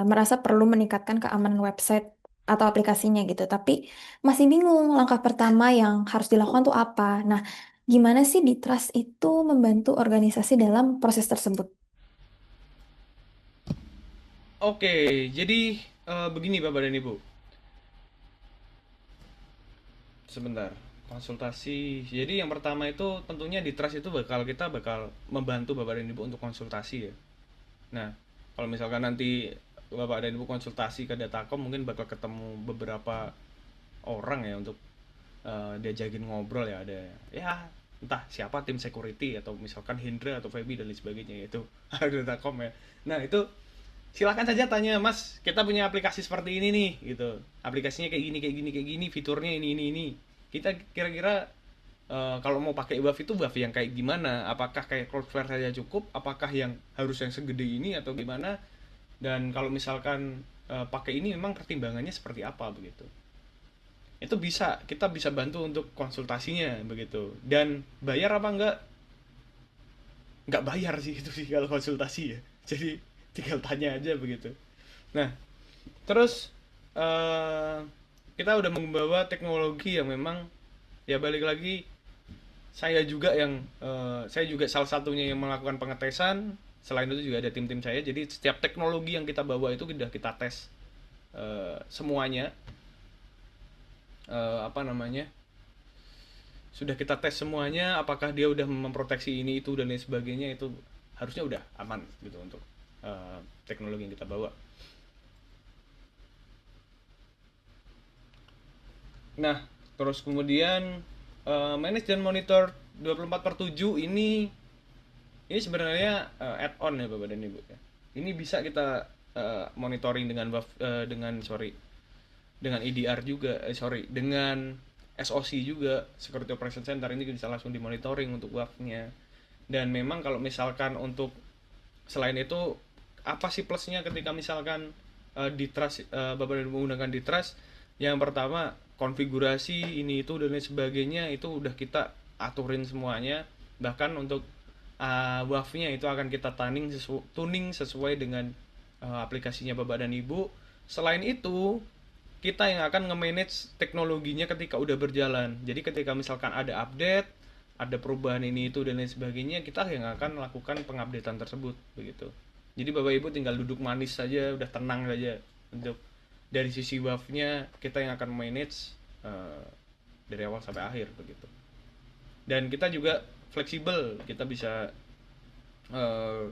merasa perlu meningkatkan keamanan website atau aplikasinya gitu, tapi masih bingung langkah pertama yang harus dilakukan tuh apa. Nah, gimana sih Ditrust itu membantu organisasi dalam proses tersebut? Oke, jadi begini Bapak dan Ibu. Sebentar, konsultasi. Jadi yang pertama itu tentunya di trust itu kita bakal membantu Bapak dan Ibu untuk konsultasi ya. Nah, kalau misalkan nanti Bapak dan Ibu konsultasi ke Datacom mungkin bakal ketemu beberapa orang ya untuk diajakin ngobrol ya, ada ya entah siapa tim security atau misalkan Hendra atau Feby dan lain sebagainya itu ada Datacom ya. Nah, itu silakan saja tanya, Mas kita punya aplikasi seperti ini nih gitu, aplikasinya kayak gini kayak gini kayak gini, fiturnya ini kita kira-kira kalau mau pakai WAF itu WAF yang kayak gimana, apakah kayak Cloudflare saja cukup, apakah yang harus yang segede ini atau gimana, dan kalau misalkan pakai ini memang pertimbangannya seperti apa begitu. Itu bisa, kita bisa bantu untuk konsultasinya begitu. Dan bayar apa enggak bayar sih itu sih kalau konsultasi ya, jadi tinggal tanya aja begitu. Nah, terus kita udah membawa teknologi yang memang ya balik lagi, saya juga salah satunya yang melakukan pengetesan, Selain itu juga ada tim-tim saya, jadi setiap teknologi yang kita bawa itu sudah kita tes semuanya, apa namanya, sudah kita tes semuanya apakah dia udah memproteksi ini itu dan lain sebagainya, itu harusnya udah aman gitu untuk teknologi yang kita bawa. Nah, terus kemudian manage dan monitor 24/7 ini sebenarnya add-on ya Bapak dan Ibu ya. Ini bisa kita monitoring dengan dengan EDR juga, dengan SOC juga, Security Operation Center, ini bisa langsung dimonitoring untuk WAF-nya. Dan memang kalau misalkan untuk selain itu, apa sih plusnya ketika misalkan di trust, Bapak dan Ibu menggunakan di trust? Yang pertama, konfigurasi ini itu dan lain sebagainya itu udah kita aturin semuanya. Bahkan untuk WAF-nya itu akan kita tuning sesuai dengan aplikasinya Bapak dan Ibu. Selain itu, kita yang akan nge-manage teknologinya ketika udah berjalan. Jadi ketika misalkan ada update, ada perubahan ini itu dan lain sebagainya, kita yang akan melakukan pengupdatean tersebut begitu. Jadi Bapak Ibu tinggal duduk manis saja, udah tenang saja untuk dari sisi WAF-nya kita yang akan manage dari awal sampai akhir begitu. Dan kita juga fleksibel, kita bisa eh,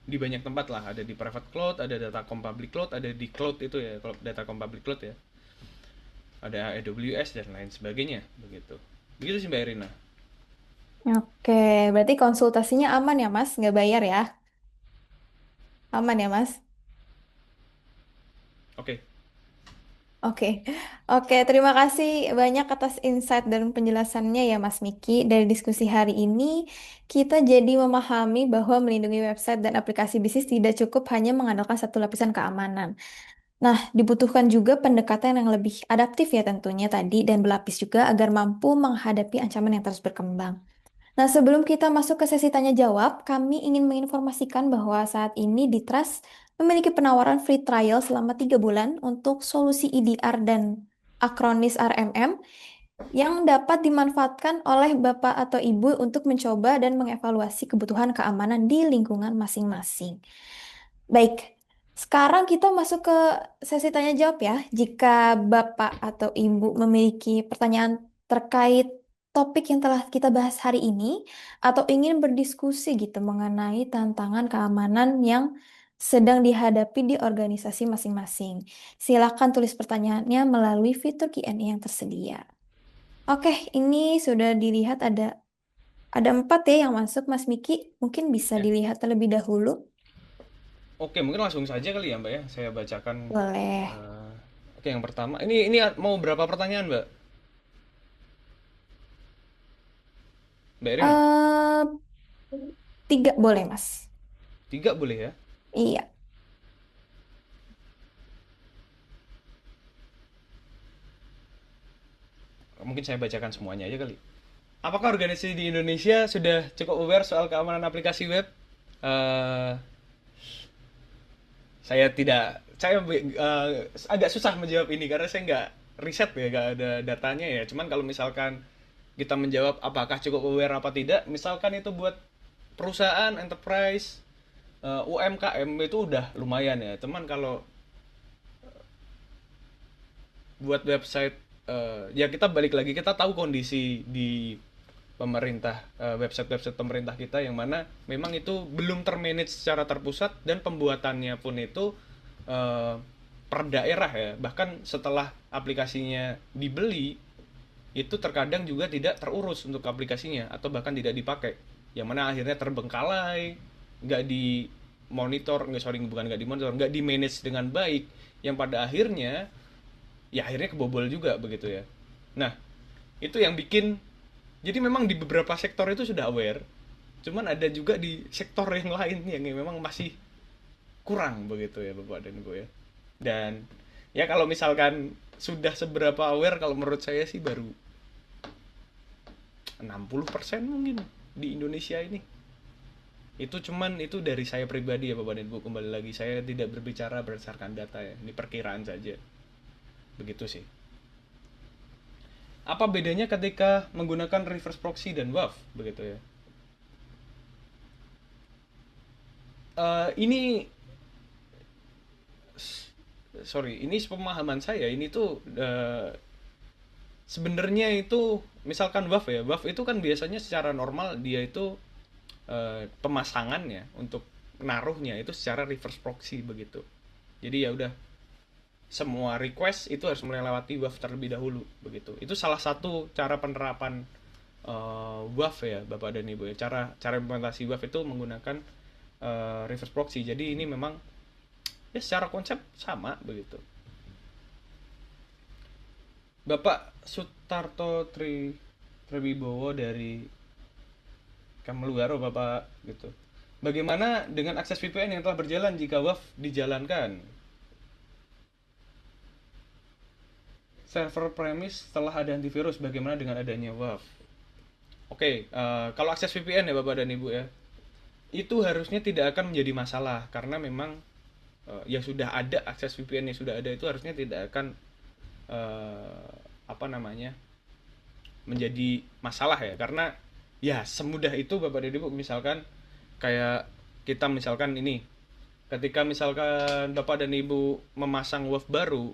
di banyak tempat lah, ada di private cloud, ada Datacom public cloud, ada di cloud itu ya, kalau Datacom public cloud ya, ada AWS dan lain sebagainya begitu. Begitu sih Mbak Irina. Oke, berarti konsultasinya aman ya Mas, nggak bayar ya? Aman ya Mas? Oke. Oke, oke. Terima kasih banyak atas insight dan penjelasannya ya, Mas Miki. Dari diskusi hari ini, kita jadi memahami bahwa melindungi website dan aplikasi bisnis tidak cukup hanya mengandalkan satu lapisan keamanan. Nah, dibutuhkan juga pendekatan yang lebih adaptif ya tentunya tadi dan berlapis juga agar mampu menghadapi ancaman yang terus berkembang. Nah, sebelum kita masuk ke sesi tanya jawab, kami ingin menginformasikan bahwa saat ini di Trust memiliki penawaran free trial selama 3 bulan untuk solusi EDR dan Acronis RMM yang dapat dimanfaatkan oleh Bapak atau Ibu untuk mencoba dan mengevaluasi kebutuhan keamanan di lingkungan masing-masing. Baik, sekarang kita masuk ke sesi tanya jawab ya. Jika Bapak atau Ibu memiliki pertanyaan terkait topik yang telah kita bahas hari ini, atau ingin berdiskusi gitu mengenai tantangan keamanan yang sedang dihadapi di organisasi masing-masing, silakan tulis pertanyaannya melalui fitur Q&A yang tersedia. Oke, ini sudah dilihat ada 4 ya yang masuk, Mas Miki. Mungkin bisa Ya. dilihat terlebih dahulu. Oke, mungkin langsung saja kali ya Mbak ya. Saya bacakan. Boleh. eh, oke, yang pertama. Ini mau berapa pertanyaan Mbak? Mbak Irina? eh 3 boleh, Mas. 3 boleh ya? Iya. Mungkin saya bacakan semuanya aja kali. Apakah organisasi di Indonesia sudah cukup aware soal keamanan aplikasi web? Eh, saya agak susah menjawab ini karena saya nggak riset ya, nggak ada datanya ya. Cuman kalau misalkan kita menjawab apakah cukup aware apa tidak, misalkan itu buat perusahaan, enterprise, UMKM itu udah lumayan ya. Cuman kalau buat website, ya kita balik lagi, kita tahu kondisi di pemerintah, website-website pemerintah kita yang mana memang itu belum termanage secara terpusat, dan pembuatannya pun itu eh, per daerah ya. Bahkan setelah aplikasinya dibeli itu terkadang juga tidak terurus untuk aplikasinya, atau bahkan tidak dipakai, yang mana akhirnya terbengkalai, nggak di monitor, nggak, sorry, bukan nggak dimonitor, nggak di manage dengan baik, yang pada akhirnya ya akhirnya kebobol juga begitu ya. Nah, itu yang bikin, jadi memang di beberapa sektor itu sudah aware, cuman ada juga di sektor yang lain yang memang masih kurang begitu ya Bapak dan Ibu ya. Dan ya kalau misalkan sudah seberapa aware, kalau menurut saya sih baru 60% mungkin di Indonesia ini. Itu cuman itu dari saya pribadi ya Bapak dan Ibu, kembali lagi saya tidak berbicara berdasarkan data ya, ini perkiraan saja. Begitu sih. Apa bedanya ketika menggunakan reverse proxy dan WAF begitu ya? Ini sorry, ini sepemahaman saya ini tuh sebenarnya itu misalkan WAV ya, WAV itu kan biasanya secara normal dia itu pemasangannya untuk naruhnya itu secara reverse proxy begitu. Jadi ya udah semua request itu harus melewati WAV terlebih dahulu begitu. Itu salah satu cara penerapan WAV ya Bapak dan Ibu ya. Cara cara implementasi WAV itu menggunakan reverse proxy. Jadi ini memang ya secara konsep sama begitu. Bapak Sutarto Triwibowo dari Kamluaro Bapak gitu. Bagaimana dengan akses VPN yang telah berjalan jika WAV dijalankan? Server premise setelah ada antivirus, bagaimana dengan adanya WAV? Oke, kalau akses VPN ya Bapak dan Ibu ya, itu harusnya tidak akan menjadi masalah karena memang ya sudah ada akses VPN yang sudah ada itu harusnya tidak akan apa namanya menjadi masalah ya karena ya semudah itu Bapak dan Ibu misalkan kayak kita misalkan ini ketika misalkan Bapak dan Ibu memasang WAV baru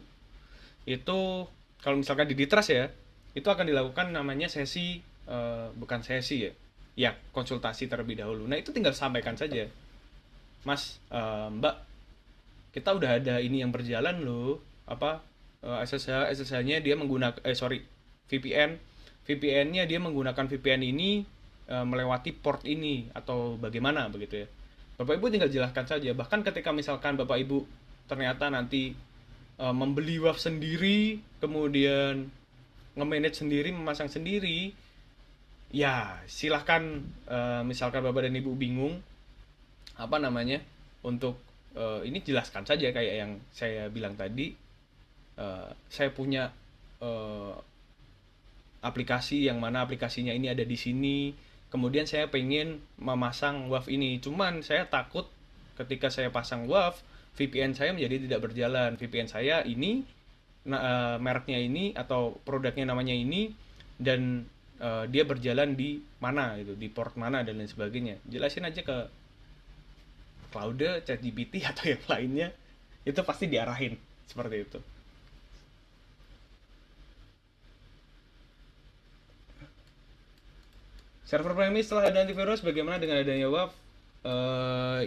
itu kalau misalkan di Ditras ya itu akan dilakukan namanya sesi bukan sesi ya ya konsultasi terlebih dahulu. Nah itu tinggal sampaikan saja Mas Mbak kita udah ada ini yang berjalan loh apa SSH-nya dia menggunakan sorry VPN VPN-nya dia menggunakan VPN ini melewati port ini atau bagaimana begitu ya. Bapak Ibu tinggal jelaskan saja. Bahkan ketika misalkan Bapak Ibu ternyata nanti membeli WAV sendiri, kemudian nge-manage sendiri, memasang sendiri, ya silahkan misalkan Bapak dan Ibu bingung apa namanya untuk ini jelaskan saja kayak yang saya bilang tadi. Saya punya eh, aplikasi yang mana aplikasinya ini ada di sini. Kemudian saya pengen memasang WAV ini. Cuman saya takut ketika saya pasang WAV, VPN saya menjadi tidak berjalan. VPN saya ini mereknya ini atau produknya namanya ini dan dia berjalan di mana itu, di port mana dan lain sebagainya. Jelasin aja ke Claude, ChatGPT atau yang lainnya. Itu pasti diarahin seperti itu. Server premise setelah ada antivirus, bagaimana dengan adanya WAV?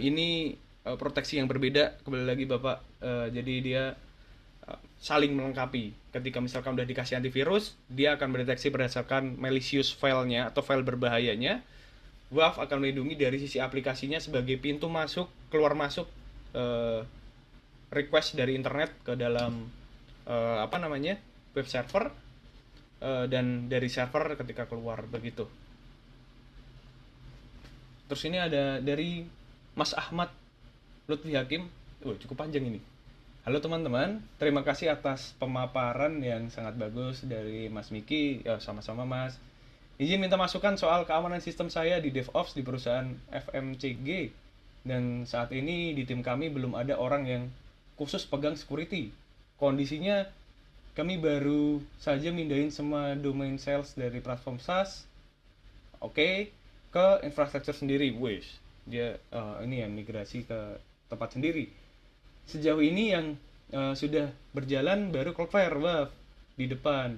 Ini proteksi yang berbeda. Kembali lagi Bapak, jadi dia saling melengkapi. Ketika misalkan udah dikasih antivirus, dia akan mendeteksi berdasarkan malicious filenya atau file berbahayanya. WAV akan melindungi dari sisi aplikasinya sebagai pintu masuk, keluar masuk request dari internet ke dalam apa namanya web server dan dari server ketika keluar begitu. Terus ini ada dari Mas Ahmad Lutfi Hakim. Cukup panjang ini. Halo teman-teman, terima kasih atas pemaparan yang sangat bagus dari Mas Miki. Ya, sama-sama Mas. Izin minta masukan soal keamanan sistem saya di DevOps di perusahaan FMCG. Dan saat ini di tim kami belum ada orang yang khusus pegang security. Kondisinya kami baru saja mindahin semua domain sales dari platform SaaS. Oke, ke infrastruktur sendiri, wes dia ini yang migrasi ke tempat sendiri. Sejauh ini yang sudah berjalan baru Cloudflare WAF di depan,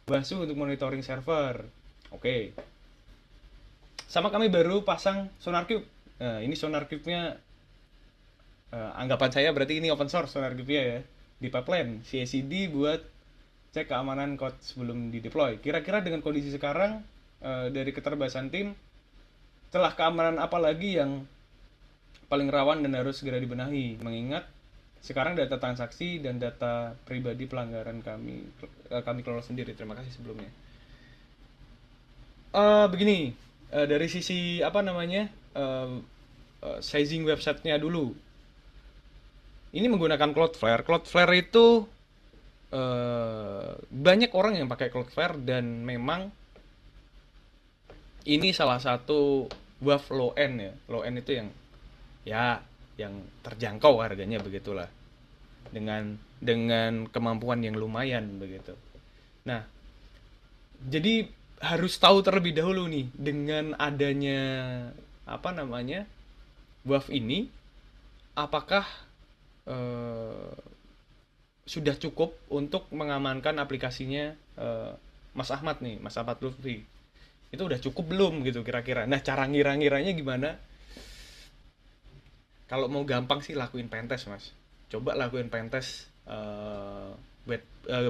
Basu untuk monitoring server. Oke. Sama kami baru pasang SonarQube. Nah, ini SonarQube-nya anggapan saya berarti ini open source SonarQube-nya ya. Di pipeline CI/CD buat cek keamanan code sebelum di deploy. Kira-kira dengan kondisi sekarang dari keterbatasan tim celah keamanan apa lagi yang paling rawan dan harus segera dibenahi mengingat sekarang data transaksi dan data pribadi pelanggaran kami kelola sendiri. Terima kasih sebelumnya. Begini, dari sisi apa namanya sizing websitenya dulu. Ini menggunakan Cloudflare. Cloudflare itu banyak orang yang pakai Cloudflare dan memang ini salah satu WAV low end ya. Low end itu yang ya yang terjangkau harganya begitulah. Dengan kemampuan yang lumayan begitu. Nah, jadi harus tahu terlebih dahulu nih dengan adanya apa namanya WAV ini apakah eh, sudah cukup untuk mengamankan aplikasinya Mas Ahmad nih, Mas Ahmad Lutfi. Itu udah cukup belum gitu kira-kira. Nah, cara ngira-ngiranya gimana? Kalau mau gampang sih lakuin pentest, Mas. Coba lakuin pentest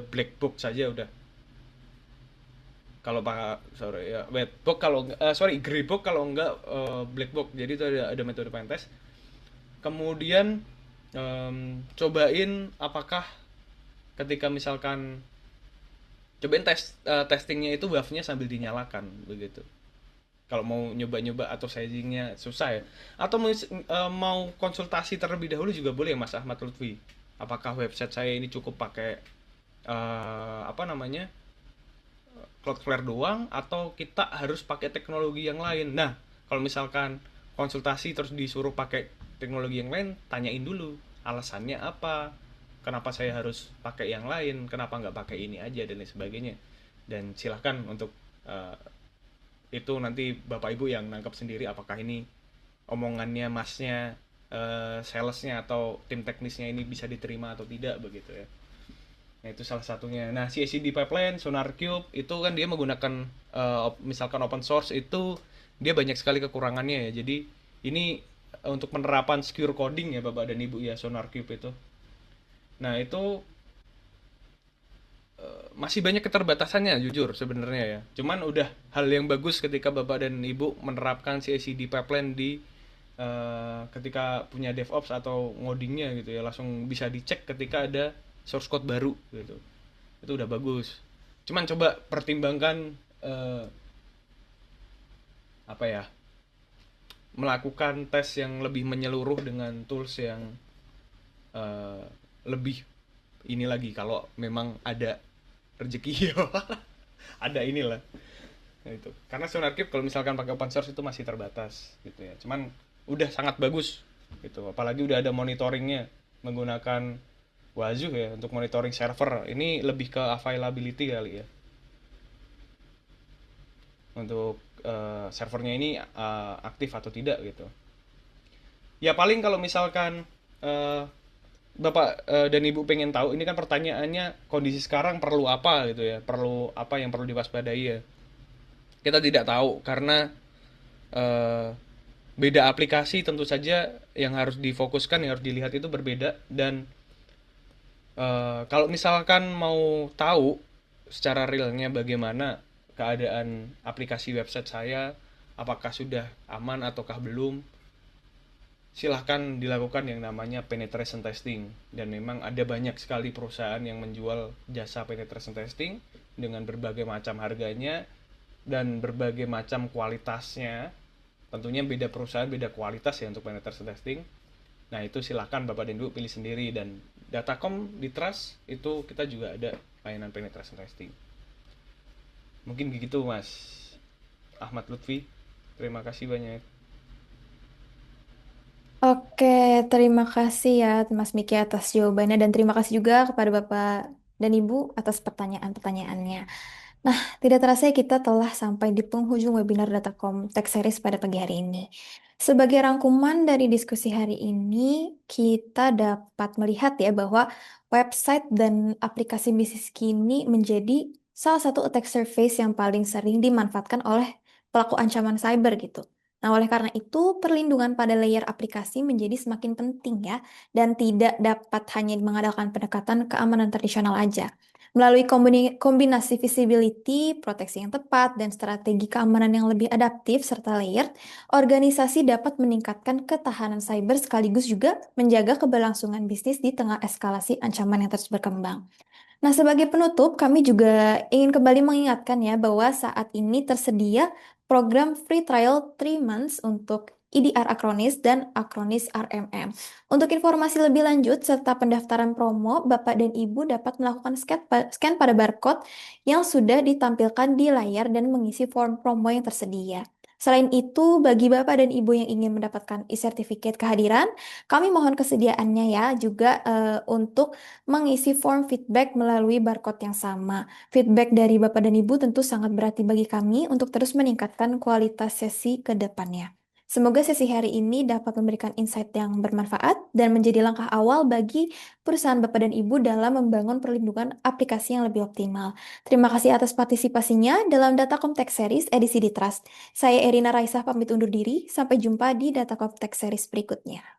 black book saja udah. Kalau pak sorry ya white book kalau sorry gray book kalau enggak black book. Jadi itu ada metode pentest. Kemudian cobain apakah ketika misalkan cobain testingnya itu buffnya sambil dinyalakan begitu. Kalau mau nyoba-nyoba atau sizingnya susah ya. Atau mau konsultasi terlebih dahulu juga boleh Mas Ahmad Lutfi. Apakah website saya ini cukup pakai apa namanya Cloudflare doang atau kita harus pakai teknologi yang lain. Nah, kalau misalkan konsultasi terus disuruh pakai teknologi yang lain, tanyain dulu alasannya apa, kenapa saya harus pakai yang lain, kenapa nggak pakai ini aja dan lain sebagainya. Dan silahkan untuk uh, itu nanti bapak ibu yang nangkap sendiri apakah ini omongannya masnya salesnya atau tim teknisnya ini bisa diterima atau tidak begitu ya. Nah, itu salah satunya. Nah, CI/CD pipeline, SonarCube itu kan dia menggunakan misalkan open source itu dia banyak sekali kekurangannya ya. Jadi ini untuk penerapan secure coding ya Bapak dan Ibu ya SonarCube itu. Nah, itu masih banyak keterbatasannya jujur sebenarnya ya. Cuman udah hal yang bagus ketika Bapak dan Ibu menerapkan CI/CD pipeline di ketika punya DevOps atau ngodingnya gitu ya, langsung bisa dicek ketika ada source code baru gitu. Itu udah bagus. Cuman coba pertimbangkan eh, apa ya? Melakukan tes yang lebih menyeluruh dengan tools yang eh, lebih ini lagi kalau memang ada rezeki ada inilah. Nah, itu karena SonarCube kalau misalkan pakai open source itu masih terbatas gitu ya, cuman udah sangat bagus gitu, apalagi udah ada monitoringnya menggunakan Wazoo ya untuk monitoring server. Ini lebih ke availability kali ya untuk servernya ini aktif atau tidak gitu. Ya paling kalau misalkan uh, Bapak dan Ibu pengen tahu, ini kan pertanyaannya kondisi sekarang perlu apa gitu ya, perlu apa yang perlu diwaspadai ya. Kita tidak tahu karena eh, beda aplikasi tentu saja yang harus difokuskan, yang harus dilihat itu berbeda. Dan kalau misalkan mau tahu secara realnya bagaimana keadaan aplikasi website saya, apakah sudah aman ataukah belum, silahkan dilakukan yang namanya penetration testing. Dan memang ada banyak sekali perusahaan yang menjual jasa penetration testing dengan berbagai macam harganya dan berbagai macam kualitasnya. Tentunya beda perusahaan beda kualitas ya untuk penetration testing. Nah, itu silahkan Bapak dan Ibu pilih sendiri. Dan Datacom di Trust itu kita juga ada layanan penetration testing. Mungkin begitu Mas Ahmad Lutfi. Terima kasih banyak. Oke, terima kasih ya Mas Miki atas jawabannya dan terima kasih juga kepada Bapak dan Ibu atas pertanyaan-pertanyaannya. Nah, tidak terasa kita telah sampai di penghujung webinar Datacom Tech Series pada pagi hari ini. Sebagai rangkuman dari diskusi hari ini, kita dapat melihat ya bahwa website dan aplikasi bisnis kini menjadi salah satu attack surface yang paling sering dimanfaatkan oleh pelaku ancaman cyber gitu. Nah, oleh karena itu, perlindungan pada layer aplikasi menjadi semakin penting ya, dan tidak dapat hanya mengandalkan pendekatan keamanan tradisional aja. Melalui kombinasi visibility, proteksi yang tepat, dan strategi keamanan yang lebih adaptif serta layered, organisasi dapat meningkatkan ketahanan cyber sekaligus juga menjaga keberlangsungan bisnis di tengah eskalasi ancaman yang terus berkembang. Nah, sebagai penutup, kami juga ingin kembali mengingatkan ya bahwa saat ini tersedia program free trial 3 months untuk EDR Acronis dan Acronis RMM. Untuk informasi lebih lanjut serta pendaftaran promo, Bapak dan Ibu dapat melakukan scan pada barcode yang sudah ditampilkan di layar dan mengisi form promo yang tersedia. Selain itu, bagi Bapak dan Ibu yang ingin mendapatkan e-sertifikat kehadiran, kami mohon kesediaannya ya juga untuk mengisi form feedback melalui barcode yang sama. Feedback dari Bapak dan Ibu tentu sangat berarti bagi kami untuk terus meningkatkan kualitas sesi ke depannya. Semoga sesi hari ini dapat memberikan insight yang bermanfaat dan menjadi langkah awal bagi perusahaan Bapak dan Ibu dalam membangun perlindungan aplikasi yang lebih optimal. Terima kasih atas partisipasinya dalam Datacom Tech Series edisi di Trust. Saya Erina Raisah pamit undur diri. Sampai jumpa di Datacom Tech Series berikutnya.